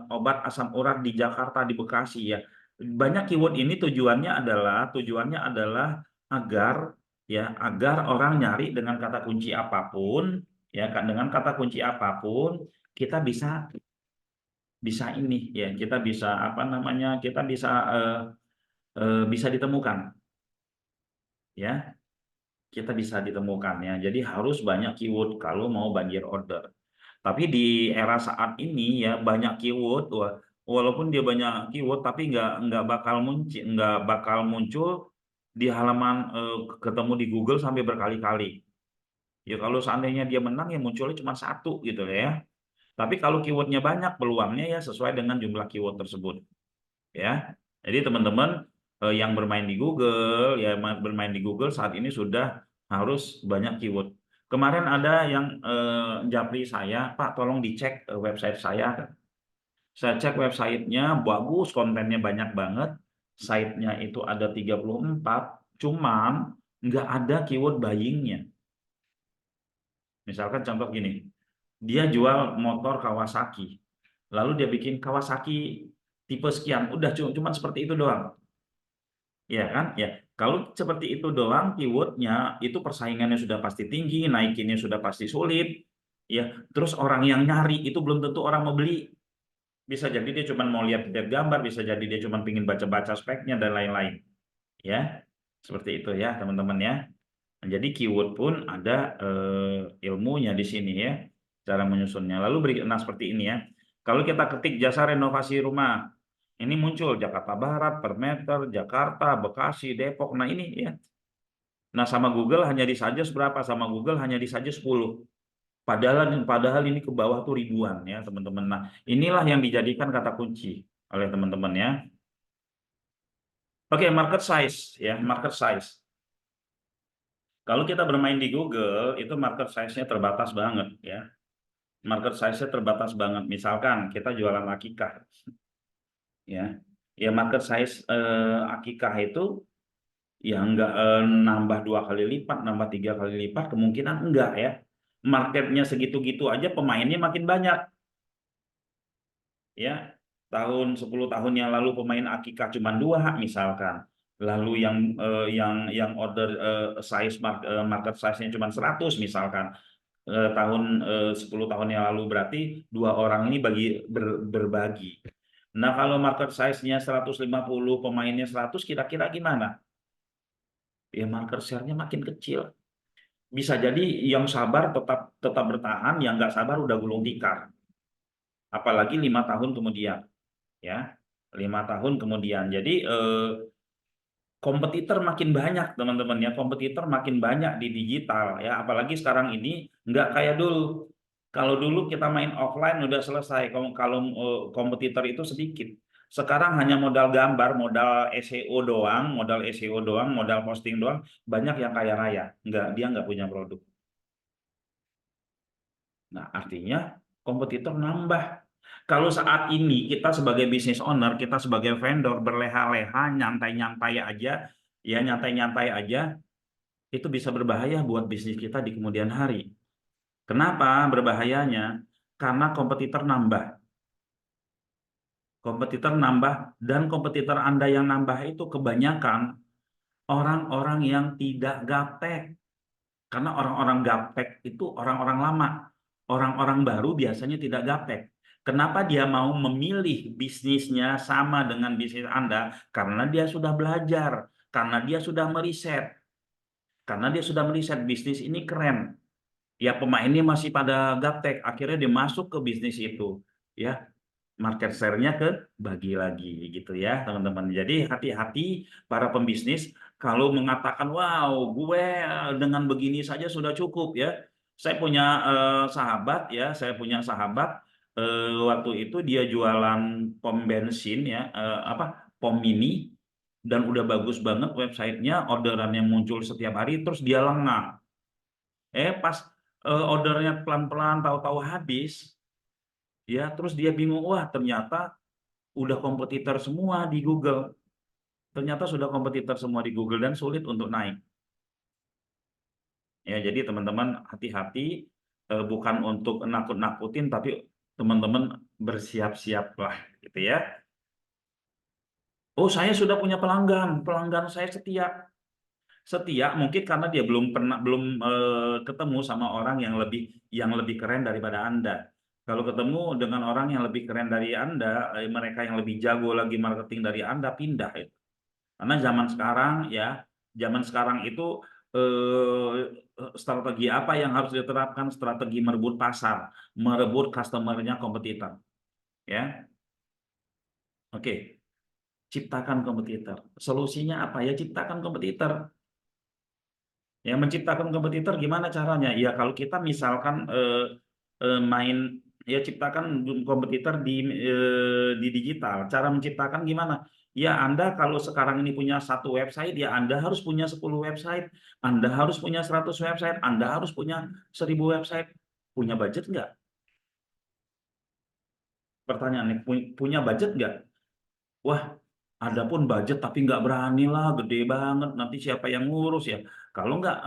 obat asam urat di Jakarta, di Bekasi, ya. Banyak keyword ini tujuannya adalah agar orang nyari dengan kata kunci apapun, ya kan, dengan kata kunci apapun kita bisa ini, ya, kita bisa apa namanya, kita bisa ditemukan, ya, kita bisa ditemukan, ya. Jadi harus banyak keyword kalau mau banjir order. Tapi di era saat ini, ya, banyak keyword, walaupun dia banyak keyword tapi nggak bakal muncul di halaman, ketemu di Google sampai berkali-kali. Ya kalau seandainya dia menang, ya munculnya cuma satu gitu ya. Tapi kalau keywordnya banyak, peluangnya ya sesuai dengan jumlah keyword tersebut, ya. Jadi teman-teman yang bermain di Google, ya, bermain di Google saat ini sudah harus banyak keyword. Kemarin ada yang japri saya, Pak, tolong dicek website saya. Saya cek websitenya, bagus, kontennya banyak banget. Site-nya itu ada 34, cuman nggak ada keyword buying-nya. Misalkan contoh gini, dia jual motor Kawasaki, lalu dia bikin Kawasaki tipe sekian, udah cuma seperti itu doang, ya kan? Ya, kalau seperti itu doang keywordnya, itu persaingannya sudah pasti tinggi, naikinnya sudah pasti sulit, ya. Terus orang yang nyari itu belum tentu orang mau beli, bisa jadi dia cuma mau lihat-lihat gambar, bisa jadi dia cuma ingin baca-baca speknya dan lain-lain, ya. Seperti itu ya teman-teman, ya. Jadi keyword pun ada ilmunya di sini, ya, cara menyusunnya. Lalu nah seperti ini, ya. Kalau kita ketik jasa renovasi rumah, ini muncul Jakarta Barat, per meter, Jakarta, Bekasi, Depok. Nah ini, ya. Nah sama Google hanya di-suggest berapa? Sama Google hanya di-suggest 10. Padahal ini ke bawah tuh ribuan, ya teman-teman. Nah inilah yang dijadikan kata kunci oleh teman-teman, ya. Oke, market size, ya, market size. Kalau kita bermain di Google, itu market size-nya terbatas banget, ya. Market size-nya terbatas banget. Misalkan kita jualan akikah, ya. Ya market size akikah itu ya nggak nambah 2 kali lipat, nambah 3 kali lipat, kemungkinan enggak, ya. Marketnya segitu-gitu aja, pemainnya makin banyak, ya. 10 tahun yang lalu pemain akikah cuma 2 misalkan. Lalu yang order market size-nya cuma 100 misalkan. 10 tahun yang lalu, berarti 2 orang ini berbagi. Nah, kalau market size-nya 150, pemainnya 100, kira-kira gimana? Ya market share-nya makin kecil. Bisa jadi yang sabar tetap bertahan, yang nggak sabar udah gulung tikar. Apalagi 5 tahun kemudian, ya. 5 tahun kemudian. Jadi kompetitor makin banyak, teman-teman, ya. Kompetitor makin banyak di digital, ya. Apalagi sekarang ini nggak kayak dulu. Kalau dulu kita main offline udah selesai. Kalau kompetitor itu sedikit. Sekarang hanya modal gambar, modal SEO doang, modal posting doang, banyak yang kaya raya. Dia nggak punya produk. Nah, artinya kompetitor nambah. Kalau saat ini kita sebagai business owner, kita sebagai vendor berleha-leha, nyantai-nyantai aja, ya nyantai-nyantai aja, itu bisa berbahaya buat bisnis kita di kemudian hari. Kenapa berbahayanya? Karena kompetitor nambah. Kompetitor nambah, dan kompetitor Anda yang nambah itu kebanyakan orang-orang yang tidak gaptek. Karena orang-orang gaptek itu orang-orang lama. Orang-orang baru biasanya tidak gaptek. Kenapa dia mau memilih bisnisnya sama dengan bisnis Anda? Karena dia sudah belajar, karena dia sudah meriset. Karena dia sudah meriset bisnis ini keren. Ya pemainnya masih pada gaptek, akhirnya dia masuk ke bisnis itu. Ya, market share-nya bagi lagi gitu ya teman-teman. Jadi hati-hati para pembisnis kalau mengatakan wow gue dengan begini saja sudah cukup, ya. Saya punya sahabat waktu itu dia jualan pom bensin, ya, pom mini, dan udah bagus banget websitenya, orderan yang muncul setiap hari, terus dia lengah. Pas ordernya pelan-pelan tahu-tahu habis. Ya, terus dia bingung, wah ternyata udah kompetitor semua di Google. Ternyata sudah kompetitor semua di Google dan sulit untuk naik. Ya, jadi teman-teman hati-hati, bukan untuk nakut-nakutin, tapi teman-teman bersiap-siaplah gitu ya. Oh, saya sudah punya pelanggan saya setia. Setia mungkin karena dia belum ketemu sama orang yang lebih keren daripada Anda. Kalau ketemu dengan orang yang lebih keren dari Anda, mereka yang lebih jago lagi marketing dari Anda, pindah itu. Karena zaman sekarang itu strategi apa yang harus diterapkan? Strategi merebut pasar, merebut customer-nya kompetitor, ya. Oke, ciptakan kompetitor. Solusinya apa ya? Ciptakan kompetitor. Ya, menciptakan kompetitor gimana caranya? Ya, kalau kita misalkan main, ya ciptakan kompetitor di digital. Cara menciptakan gimana? Ya, Anda kalau sekarang ini punya satu website, ya Anda harus punya 10 website, Anda harus punya 100 website, Anda harus punya 1000 website. Punya budget nggak? Pertanyaannya, punya budget nggak? Wah, ada pun budget tapi nggak berani lah, gede banget. Nanti siapa yang ngurus ya? Kalau nggak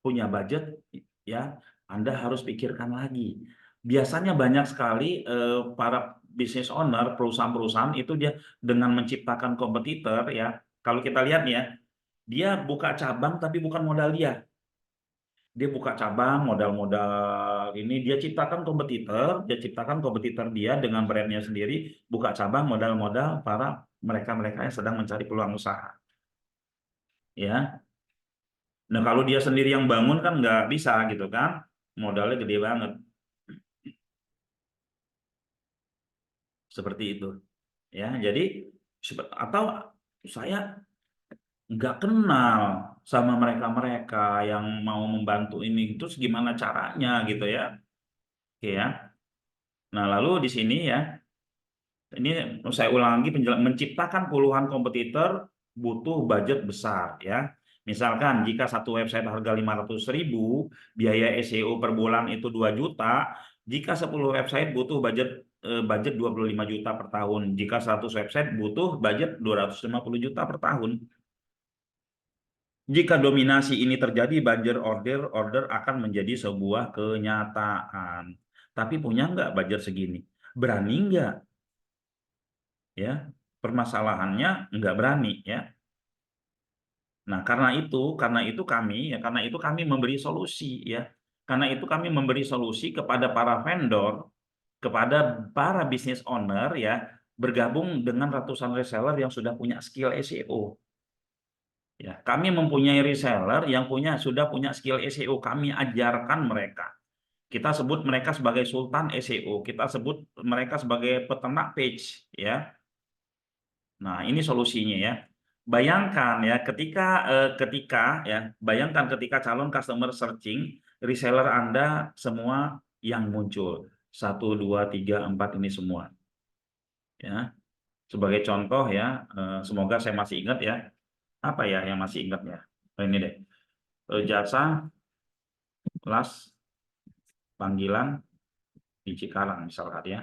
punya budget, ya Anda harus pikirkan lagi. Biasanya banyak sekali para business owner, perusahaan-perusahaan itu dia dengan menciptakan kompetitor ya. Kalau kita lihat ya, dia buka cabang tapi bukan modal dia. Dia buka cabang, modal-modal ini, dia ciptakan kompetitor dia dengan brandnya sendiri, buka cabang modal-modal para mereka-mereka yang sedang mencari peluang usaha. Ya, nah kalau dia sendiri yang bangun kan nggak bisa gitu kan, modalnya gede banget, seperti itu. Ya, jadi atau saya nggak kenal sama mereka-mereka yang mau membantu ini, terus gimana caranya gitu ya. Oke ya. Nah, lalu di sini ya, ini saya ulang lagi, menciptakan puluhan kompetitor butuh budget besar ya. Misalkan jika satu website harga 500.000, biaya SEO per bulan itu 2 juta, jika 10 website butuh budget 25 juta per tahun. Jika 100 website butuh budget 250 juta per tahun. Jika dominasi ini terjadi, banjir order akan menjadi sebuah kenyataan. Tapi punya nggak budget segini? Berani nggak? Ya, permasalahannya nggak berani ya. Nah, karena itu kami memberi solusi ya. Karena itu kami memberi solusi kepada para vendor, kepada para business owner ya, bergabung dengan ratusan reseller yang sudah punya skill SEO. Ya, kami mempunyai reseller yang sudah punya skill SEO, kami ajarkan mereka. Kita sebut mereka sebagai sultan SEO, kita sebut mereka sebagai peternak page ya. Nah, ini solusinya ya. Bayangkan ya, bayangkan ketika calon customer searching, reseller Anda semua yang muncul. 1, 2, 3, 4 ini semua. Ya, sebagai contoh ya, semoga saya masih ingat ya. Apa ya yang masih ingat ya? Ini deh. Jasa las panggilan di Cikarang misalkan ya.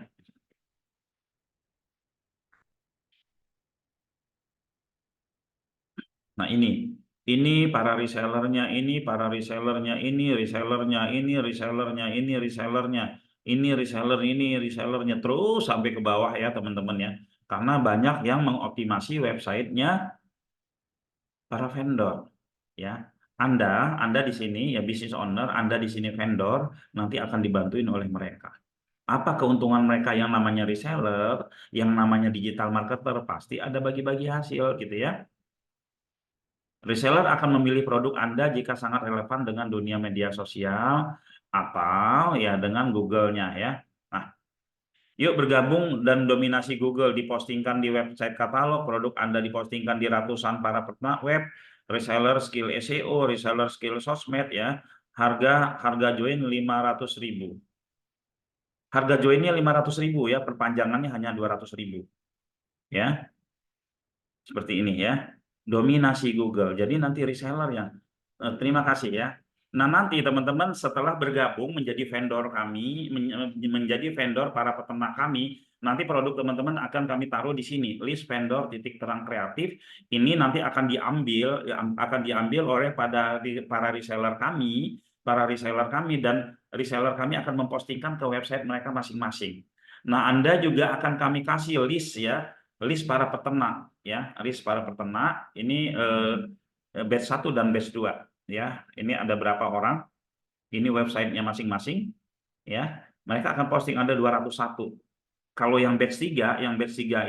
Nah, ini para resellernya, ini para resellernya, ini resellernya, ini resellernya, ini resellernya, ini reseller, ini resellernya, terus sampai ke bawah ya teman-teman ya. Karena banyak yang mengoptimasi websitenya para vendor ya. Anda di sini ya business owner, Anda di sini vendor, nanti akan dibantuin oleh mereka. Apa keuntungan mereka yang namanya reseller, yang namanya digital marketer, pasti ada bagi-bagi hasil gitu ya. Reseller akan memilih produk Anda jika sangat relevan dengan dunia media sosial atau ya dengan Google-nya ya. Nah, yuk bergabung dan dominasi Google, dipostingkan di website katalog, produk Anda dipostingkan di ratusan para peternak web, reseller skill SEO, reseller skill sosmed ya. Harga join 500.000. Harga joinnya 500.000 ya, perpanjangannya hanya 200.000 ya. Seperti ini ya. Dominasi Google. Jadi nanti reseller yang terima kasih ya. Nah, nanti teman-teman setelah bergabung menjadi vendor kami, menjadi vendor para peternak kami, nanti produk teman-teman akan kami taruh di sini, list vendor titik terang kreatif. Ini nanti akan diambil oleh para reseller kami, dan reseller kami akan mempostingkan ke website mereka masing-masing. Nah, Anda juga akan kami kasih list ya, list para peternak ya, list para peternak. Ini batch 1 dan batch 2 ya. Ini ada berapa orang? Ini websitenya masing-masing ya. Mereka akan posting ada 201. Kalau yang batch 3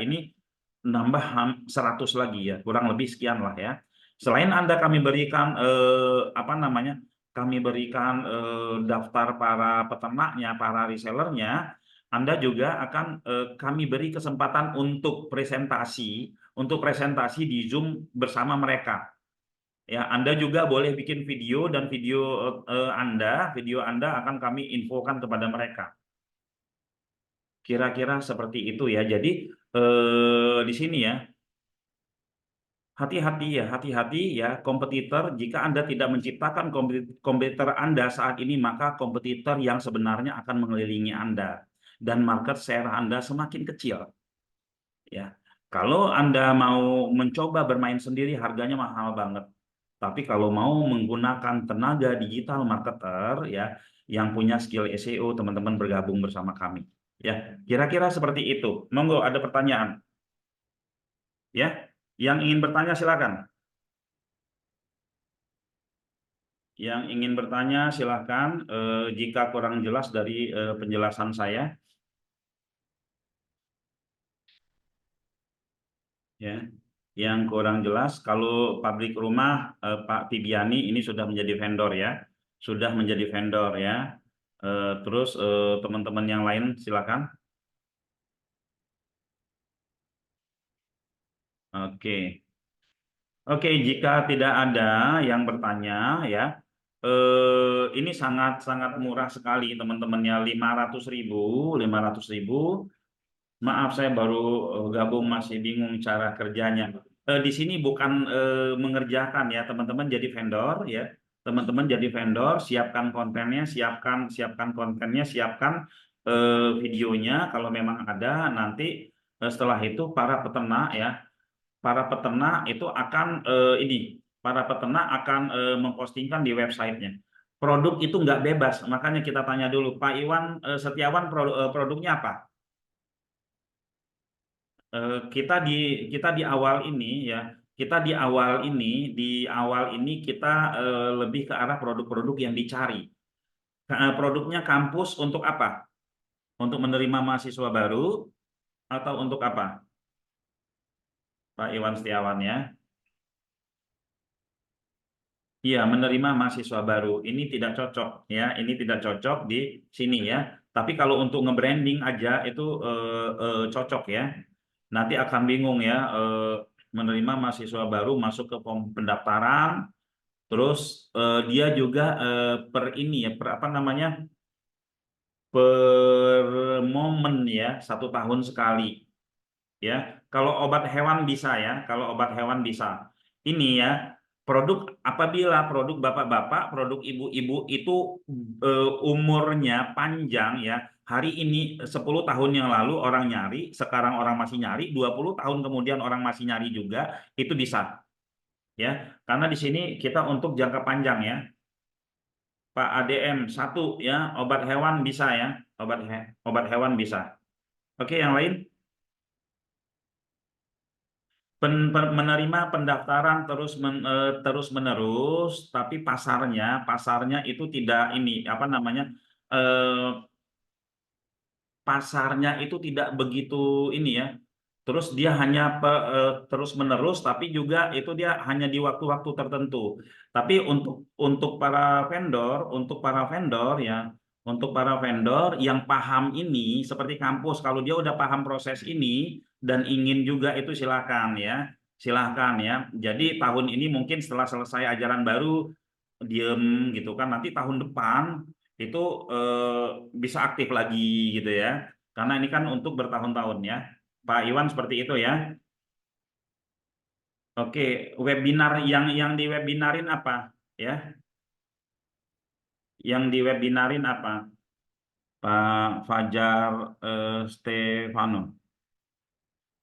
ini nambah 100 lagi ya, kurang lebih sekian lah ya. Selain Anda kami berikan kami berikan daftar para peternaknya, para resellernya, Anda juga akan kami beri kesempatan untuk presentasi di Zoom bersama mereka. Ya, Anda juga boleh bikin video, dan video Anda akan kami infokan kepada mereka. Kira-kira seperti itu ya. Jadi di sini ya, hati-hati ya kompetitor. Jika Anda tidak menciptakan kompetitor Anda saat ini, maka kompetitor yang sebenarnya akan mengelilingi Anda dan market share Anda semakin kecil. Ya, kalau Anda mau mencoba bermain sendiri, harganya mahal banget. Tapi kalau mau menggunakan tenaga digital marketer ya, yang punya skill SEO, teman-teman bergabung bersama kami. Ya, kira-kira seperti itu. Monggo, ada pertanyaan? Ya, yang ingin bertanya silakan. Yang ingin bertanya silakan. Jika kurang jelas dari penjelasan saya, ya. Yang kurang jelas, kalau pabrik rumah Pak Tibiani ini sudah menjadi vendor ya, sudah menjadi vendor ya. Terus teman-teman yang lain silakan. Oke. Oke, jika tidak ada yang bertanya ya, ini sangat murah sekali teman-temannya, 500.000, 500.000. Maaf, saya baru gabung, masih bingung cara kerjanya. Di sini bukan mengerjakan ya, teman-teman jadi vendor ya. Teman-teman jadi vendor, siapkan kontennya, siapkan kontennya, siapkan videonya kalau memang ada. Nanti setelah itu para peternak itu akan para peternak akan mempostingkan di websitenya. Produk itu nggak bebas, makanya kita tanya dulu, Pak Iwan Setiawan, produknya apa? Kita di awal ini ya, di awal ini kita lebih ke arah produk-produk yang dicari. Produknya kampus untuk apa? Untuk menerima mahasiswa baru atau untuk apa, Pak Iwan Setiawan ya? Iya, menerima mahasiswa baru. Ini tidak cocok ya, ini tidak cocok di sini ya. Tapi kalau untuk nge-branding aja itu cocok ya. Nanti akan bingung ya, menerima mahasiswa baru masuk ke pendaftaran, terus dia juga per ini ya, per apa namanya, per momen ya, 1 tahun sekali. Ya, kalau obat hewan bisa ya, kalau obat hewan bisa. Ini ya, apabila produk bapak-bapak, produk ibu-ibu itu umurnya panjang ya. Hari ini 10 tahun yang lalu orang nyari, sekarang orang masih nyari, 20 tahun kemudian orang masih nyari juga, itu bisa. Ya, karena di sini kita untuk jangka panjang ya. Pak ADM 1 ya, obat hewan bisa ya, obat hewan bisa. Oke, yang lain? Menerima pendaftaran terus menerus, tapi pasarnya itu tidak ini apa namanya, eh, pasarnya itu tidak begitu ini ya. Terus dia hanya terus menerus, tapi juga itu dia hanya di waktu-waktu tertentu. Tapi untuk para vendor ya, untuk para vendor yang paham ini, seperti kampus, kalau dia udah paham proses ini dan ingin juga, itu silakan ya, silakan ya. Jadi tahun ini mungkin setelah selesai ajaran baru diem gitu kan, nanti tahun depan itu eh, bisa aktif lagi gitu ya. Karena ini kan untuk bertahun-tahun ya. Pak Iwan seperti itu ya. Oke, webinar yang di webinarin apa ya? Yang di webinarin apa? Pak Fajar Stefano.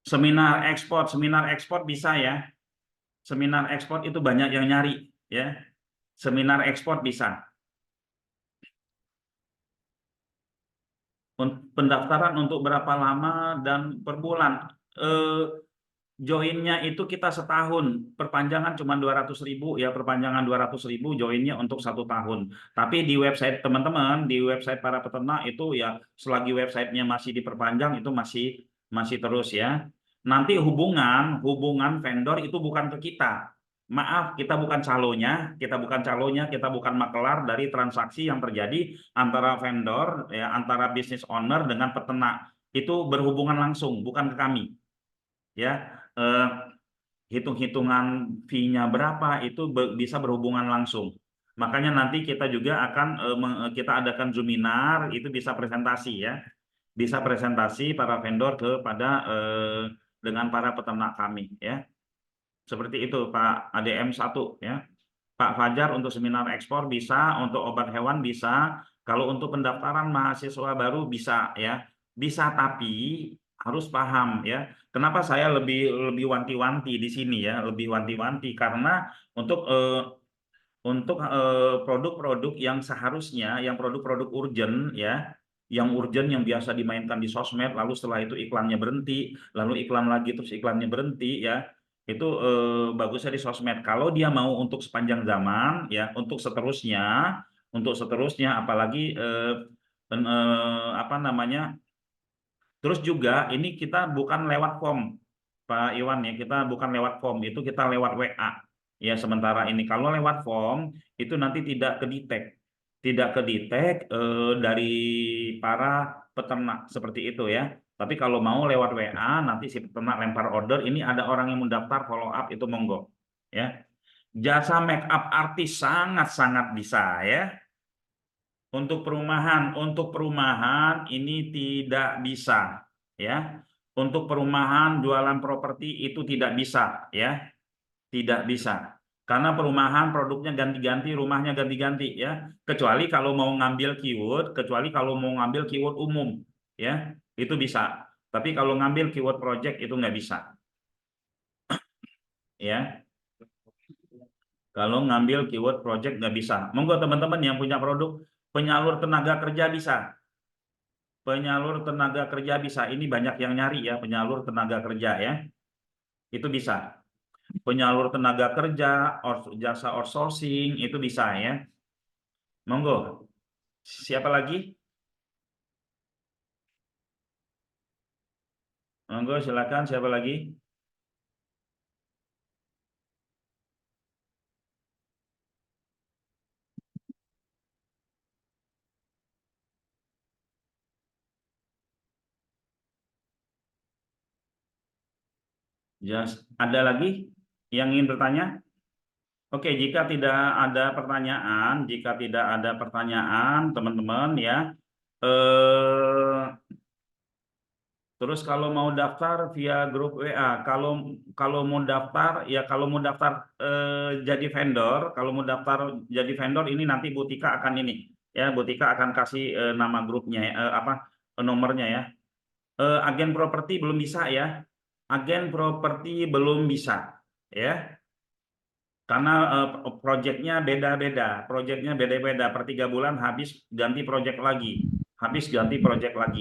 Seminar ekspor bisa ya. Seminar ekspor itu banyak yang nyari ya. Seminar ekspor bisa. Pendaftaran untuk berapa lama dan per bulan. Joinnya itu kita setahun, perpanjangan cuma 200.000 ya, perpanjangan 200.000, joinnya untuk 1 tahun. Tapi di website teman-teman, di website para peternak itu ya, selagi websitenya masih diperpanjang itu masih terus ya. Nanti hubungan vendor itu bukan ke kita. Maaf, kita bukan calonya, kita bukan makelar dari transaksi yang terjadi antara vendor ya, antara business owner dengan peternak. Itu berhubungan langsung, bukan ke kami. Ya, hitung-hitungan fee-nya berapa itu bisa berhubungan langsung. Makanya nanti kita juga akan kita adakan Zoominar, itu bisa presentasi ya. Bisa presentasi para vendor kepada dengan para peternak kami ya. Seperti itu Pak ADM 1 ya. Pak Fajar untuk seminar ekspor bisa, untuk obat hewan bisa, kalau untuk pendaftaran mahasiswa baru bisa ya. Bisa, tapi harus paham ya. Kenapa saya lebih wanti-wanti di sini ya, lebih wanti-wanti karena untuk produk-produk yang seharusnya, yang produk-produk urgent ya, yang urgent yang biasa dimainkan di sosmed, lalu setelah itu iklannya berhenti, lalu iklan lagi terus iklannya berhenti ya, itu bagusnya di sosmed. Kalau dia mau untuk sepanjang zaman ya, untuk seterusnya, apalagi apa namanya. Terus juga ini kita bukan lewat form, Pak Iwan ya, kita bukan lewat form, itu kita lewat WA. Ya sementara ini kalau lewat form itu nanti tidak kedetek dari para peternak seperti itu ya. Tapi kalau mau lewat WA nanti si peternak lempar order, ini ada orang yang mendaftar follow up itu monggo ya. Jasa make up artis sangat-sangat bisa ya. Untuk perumahan ini tidak bisa ya. Untuk perumahan jualan properti itu tidak bisa ya. Tidak bisa. Karena perumahan produknya ganti-ganti, rumahnya ganti-ganti ya. Kecuali kalau mau ngambil keyword umum ya, itu bisa. Tapi kalau ngambil keyword project itu nggak bisa ya. Kalau ngambil keyword project nggak bisa. Monggo teman-teman yang punya produk penyalur tenaga kerja bisa. Penyalur tenaga kerja bisa. Ini banyak yang nyari ya, penyalur tenaga kerja ya. Itu bisa. Penyalur tenaga kerja, jasa outsourcing, itu bisa ya. Monggo. Siapa lagi? Monggo silakan, siapa lagi? Ada lagi yang ingin bertanya? Oke, jika tidak ada pertanyaan, teman-teman ya, eh, terus kalau mau daftar via grup WA, kalau mau daftar ya, jadi vendor, kalau mau daftar jadi vendor ini nanti Bu Tika akan ini ya, Bu Tika akan kasih nama grupnya ya, nomornya ya. Agen properti belum bisa ya, agen properti belum bisa ya. Karena proyeknya beda-beda, per 3 bulan habis ganti project lagi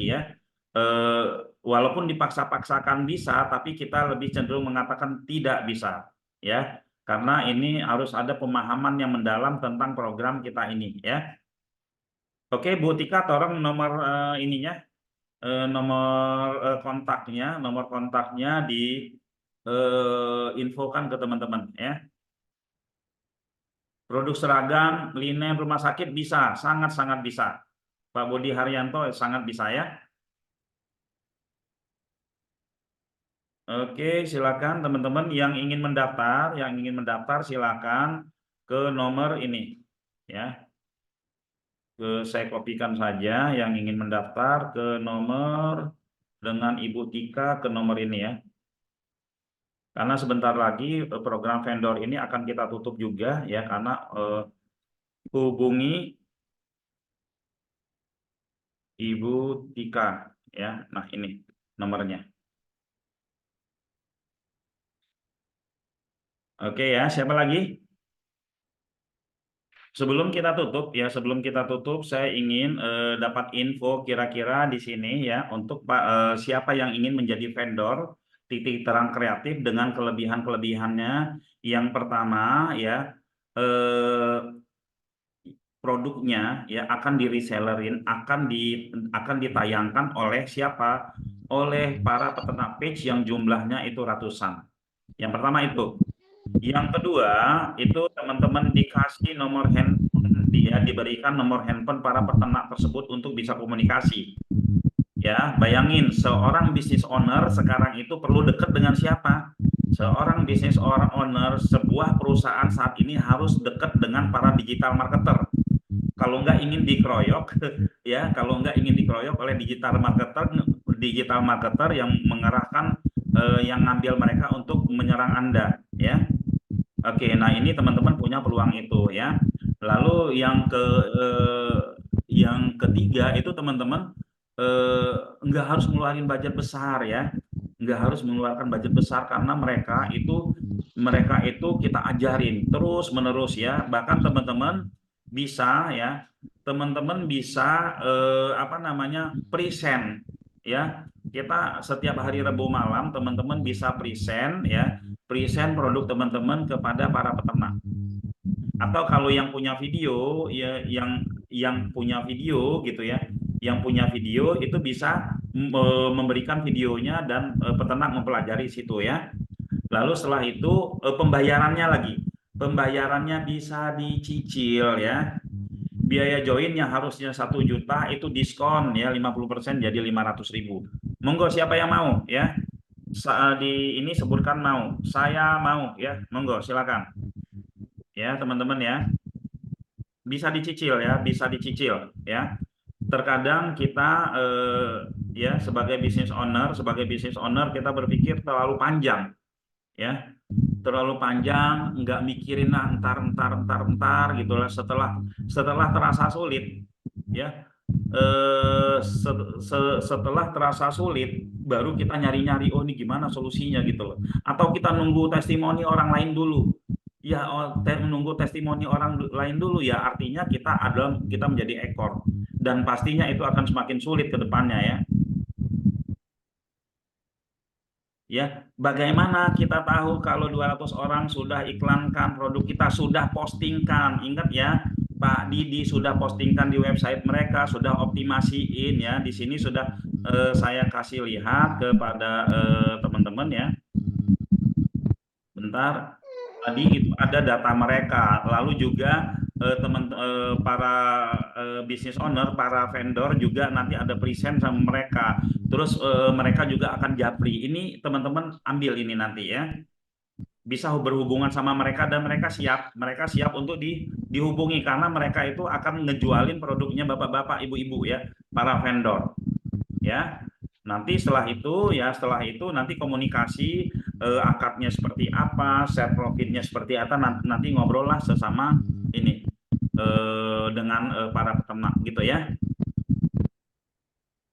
ya. Eh, Walaupun dipaksa-paksakan bisa, tapi kita lebih cenderung mengatakan tidak bisa ya, karena ini harus ada pemahaman yang mendalam tentang program kita ini ya. Oke Bu Tika, tolong nomor ininya, nomor kontaknya di infokan ke teman-teman ya. Produk seragam, linen rumah sakit bisa, sangat-sangat bisa. Pak Budi Haryanto sangat bisa ya. Oke, silakan teman-teman yang ingin mendaftar silakan ke nomor ini ya. Saya kopikan saja yang ingin mendaftar ke nomor dengan Ibu Tika ke nomor ini ya. Karena sebentar lagi program vendor ini akan kita tutup juga ya, karena hubungi Ibu Tika ya. Nah, ini nomornya. Oke ya, siapa lagi? Sebelum kita tutup ya, sebelum kita tutup, saya ingin dapat info kira-kira di sini ya untuk siapa yang ingin menjadi vendor titik terang kreatif dengan kelebihan-kelebihannya. Yang pertama ya, eh, produknya ya akan di resellerin, akan ditayangkan oleh siapa? Oleh para peternak page yang jumlahnya itu ratusan. Yang pertama itu. Yang kedua, itu teman-teman dikasih nomor handphone, dia diberikan nomor handphone para peternak tersebut untuk bisa komunikasi. Ya, bayangin seorang business owner sekarang itu perlu dekat dengan siapa? Seorang business owner sebuah perusahaan saat ini harus dekat dengan para digital marketer. Kalau nggak ingin dikeroyok, ya, kalau nggak ingin dikeroyok oleh digital marketer yang mengerahkan, yang ngambil mereka untuk menyerang Anda, ya. Oke, nah ini teman-teman punya peluang itu ya. Lalu yang ketiga itu teman-teman eh, nggak harus ngeluarin budget besar ya, nggak harus mengeluarkan budget besar karena mereka itu kita ajarin terus menerus ya. Bahkan teman-teman bisa ya, teman-teman bisa apa namanya present ya. Kita setiap hari Rabu malam teman-teman bisa present ya, present produk teman-teman kepada para peternak. Atau kalau yang punya video ya, yang punya video gitu ya, yang punya video itu bisa memberikan videonya dan peternak mempelajari situ ya. Lalu setelah itu pembayarannya lagi. Pembayarannya bisa dicicil ya. Biaya join yang harusnya 1 juta itu diskon ya 50% jadi 500.000. Monggo siapa yang mau ya? Di ini sebutkan mau. Saya mau ya. Monggo silakan. Ya, teman-teman ya. Bisa dicicil ya, bisa dicicil ya. Terkadang kita ya sebagai business owner kita berpikir terlalu panjang ya. Terlalu panjang, nggak mikirin ntar gitu lah. Setelah terasa sulit ya, setelah terasa sulit baru kita nyari-nyari, oh ini gimana solusinya gitu loh. Atau kita nunggu testimoni orang lain dulu. Ya, menunggu testimoni orang lain dulu ya artinya kita menjadi ekor dan pastinya itu akan semakin sulit ke depannya ya. Ya, bagaimana kita tahu kalau 200 orang sudah iklankan produk kita, sudah postingkan. Ingat ya, Pak Didi sudah postingkan di website mereka, sudah optimasiin ya. Di sini sudah saya kasih lihat kepada teman-teman ya. Bentar. Tadi itu ada data mereka. Lalu juga para business owner, para vendor juga nanti ada present sama mereka. Terus mereka juga akan japri. Ini teman-teman ambil ini nanti ya. Bisa berhubungan sama mereka dan mereka siap untuk dihubungi karena mereka itu akan ngejualin produknya bapak-bapak, ibu-ibu ya, para vendor. Ya. Setelah itu nanti komunikasi akadnya seperti apa, share profitnya seperti apa, nanti ngobrol lah sesama ini dengan para peternak gitu ya.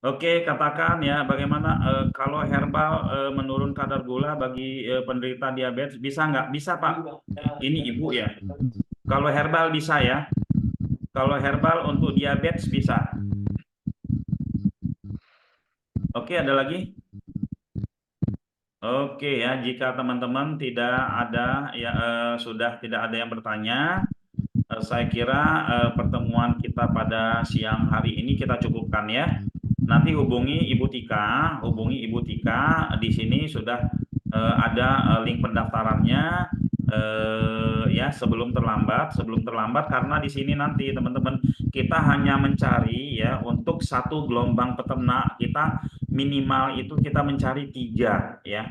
Oke, katakan ya bagaimana kalau herbal menurun kadar gula bagi penderita diabetes bisa nggak? Bisa Pak. Ini Ibu ya. Kalau herbal bisa ya. Kalau herbal untuk diabetes bisa. Oke, ada lagi? Oke ya, jika teman-teman tidak ada ya sudah tidak ada yang bertanya, saya kira pertemuan kita pada siang hari ini kita cukupkan ya. Nanti hubungi Ibu Tika, di sini sudah ada link pendaftarannya ya sebelum terlambat karena di sini nanti teman-teman kita hanya mencari ya untuk satu gelombang peternak kita minimal itu kita mencari 3 ya.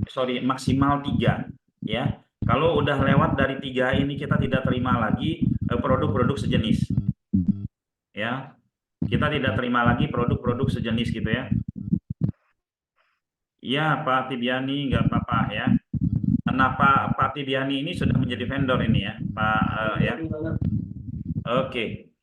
Sorry, maksimal 3 ya. Kalau udah lewat dari 3 ini kita tidak terima lagi produk-produk sejenis ya. Kita tidak terima lagi produk-produk sejenis gitu ya. Iya Pak Tibiani nggak apa-apa ya. Nah Pak Tibiani ini sudah menjadi vendor ini ya Pak ya. Oke.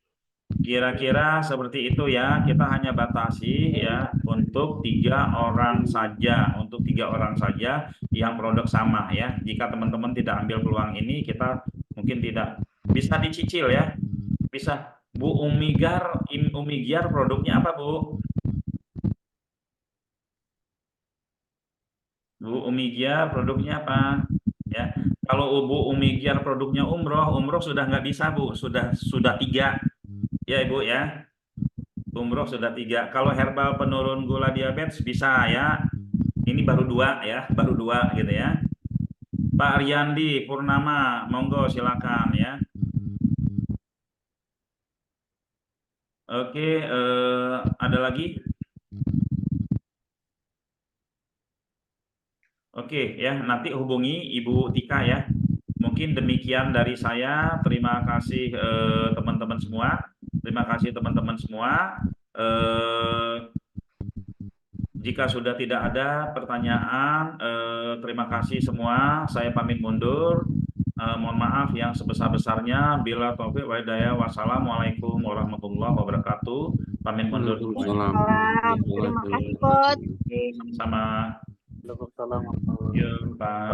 Kira-kira seperti itu ya. Kita hanya batasi ya untuk 3 orang saja, untuk 3 orang saja yang produk sama ya. Jika teman-teman tidak ambil peluang ini, kita mungkin tidak bisa dicicil ya. Bisa. Bu Umigar produknya apa Bu? Bu Umigyar produknya apa? Ya, kalau Bu Umigyar produknya umroh sudah nggak bisa Bu, sudah 3 ya Ibu ya. Umroh sudah 3. Kalau herbal penurun gula diabetes bisa ya. Ini baru 2 ya, baru 2 gitu ya. Pak Ariandi Purnama, monggo silakan ya. Oke, ada lagi? Oke ya, nanti hubungi Ibu Tika ya. Mungkin demikian dari saya. Terima kasih teman-teman semua. Terima kasih teman-teman semua. Eh, Jika sudah tidak ada pertanyaan, terima kasih semua. Saya pamit mundur. Mohon maaf yang sebesar-besarnya. Bila taufik wa hidayah. Wassalamualaikum warahmatullahi wabarakatuh. Pamit mundur semuanya. Waalaikumsalam Salam. Terima kasih, Coach. Sama-sama. Waalaikumsalam warahmatullahi Yuk, Pak.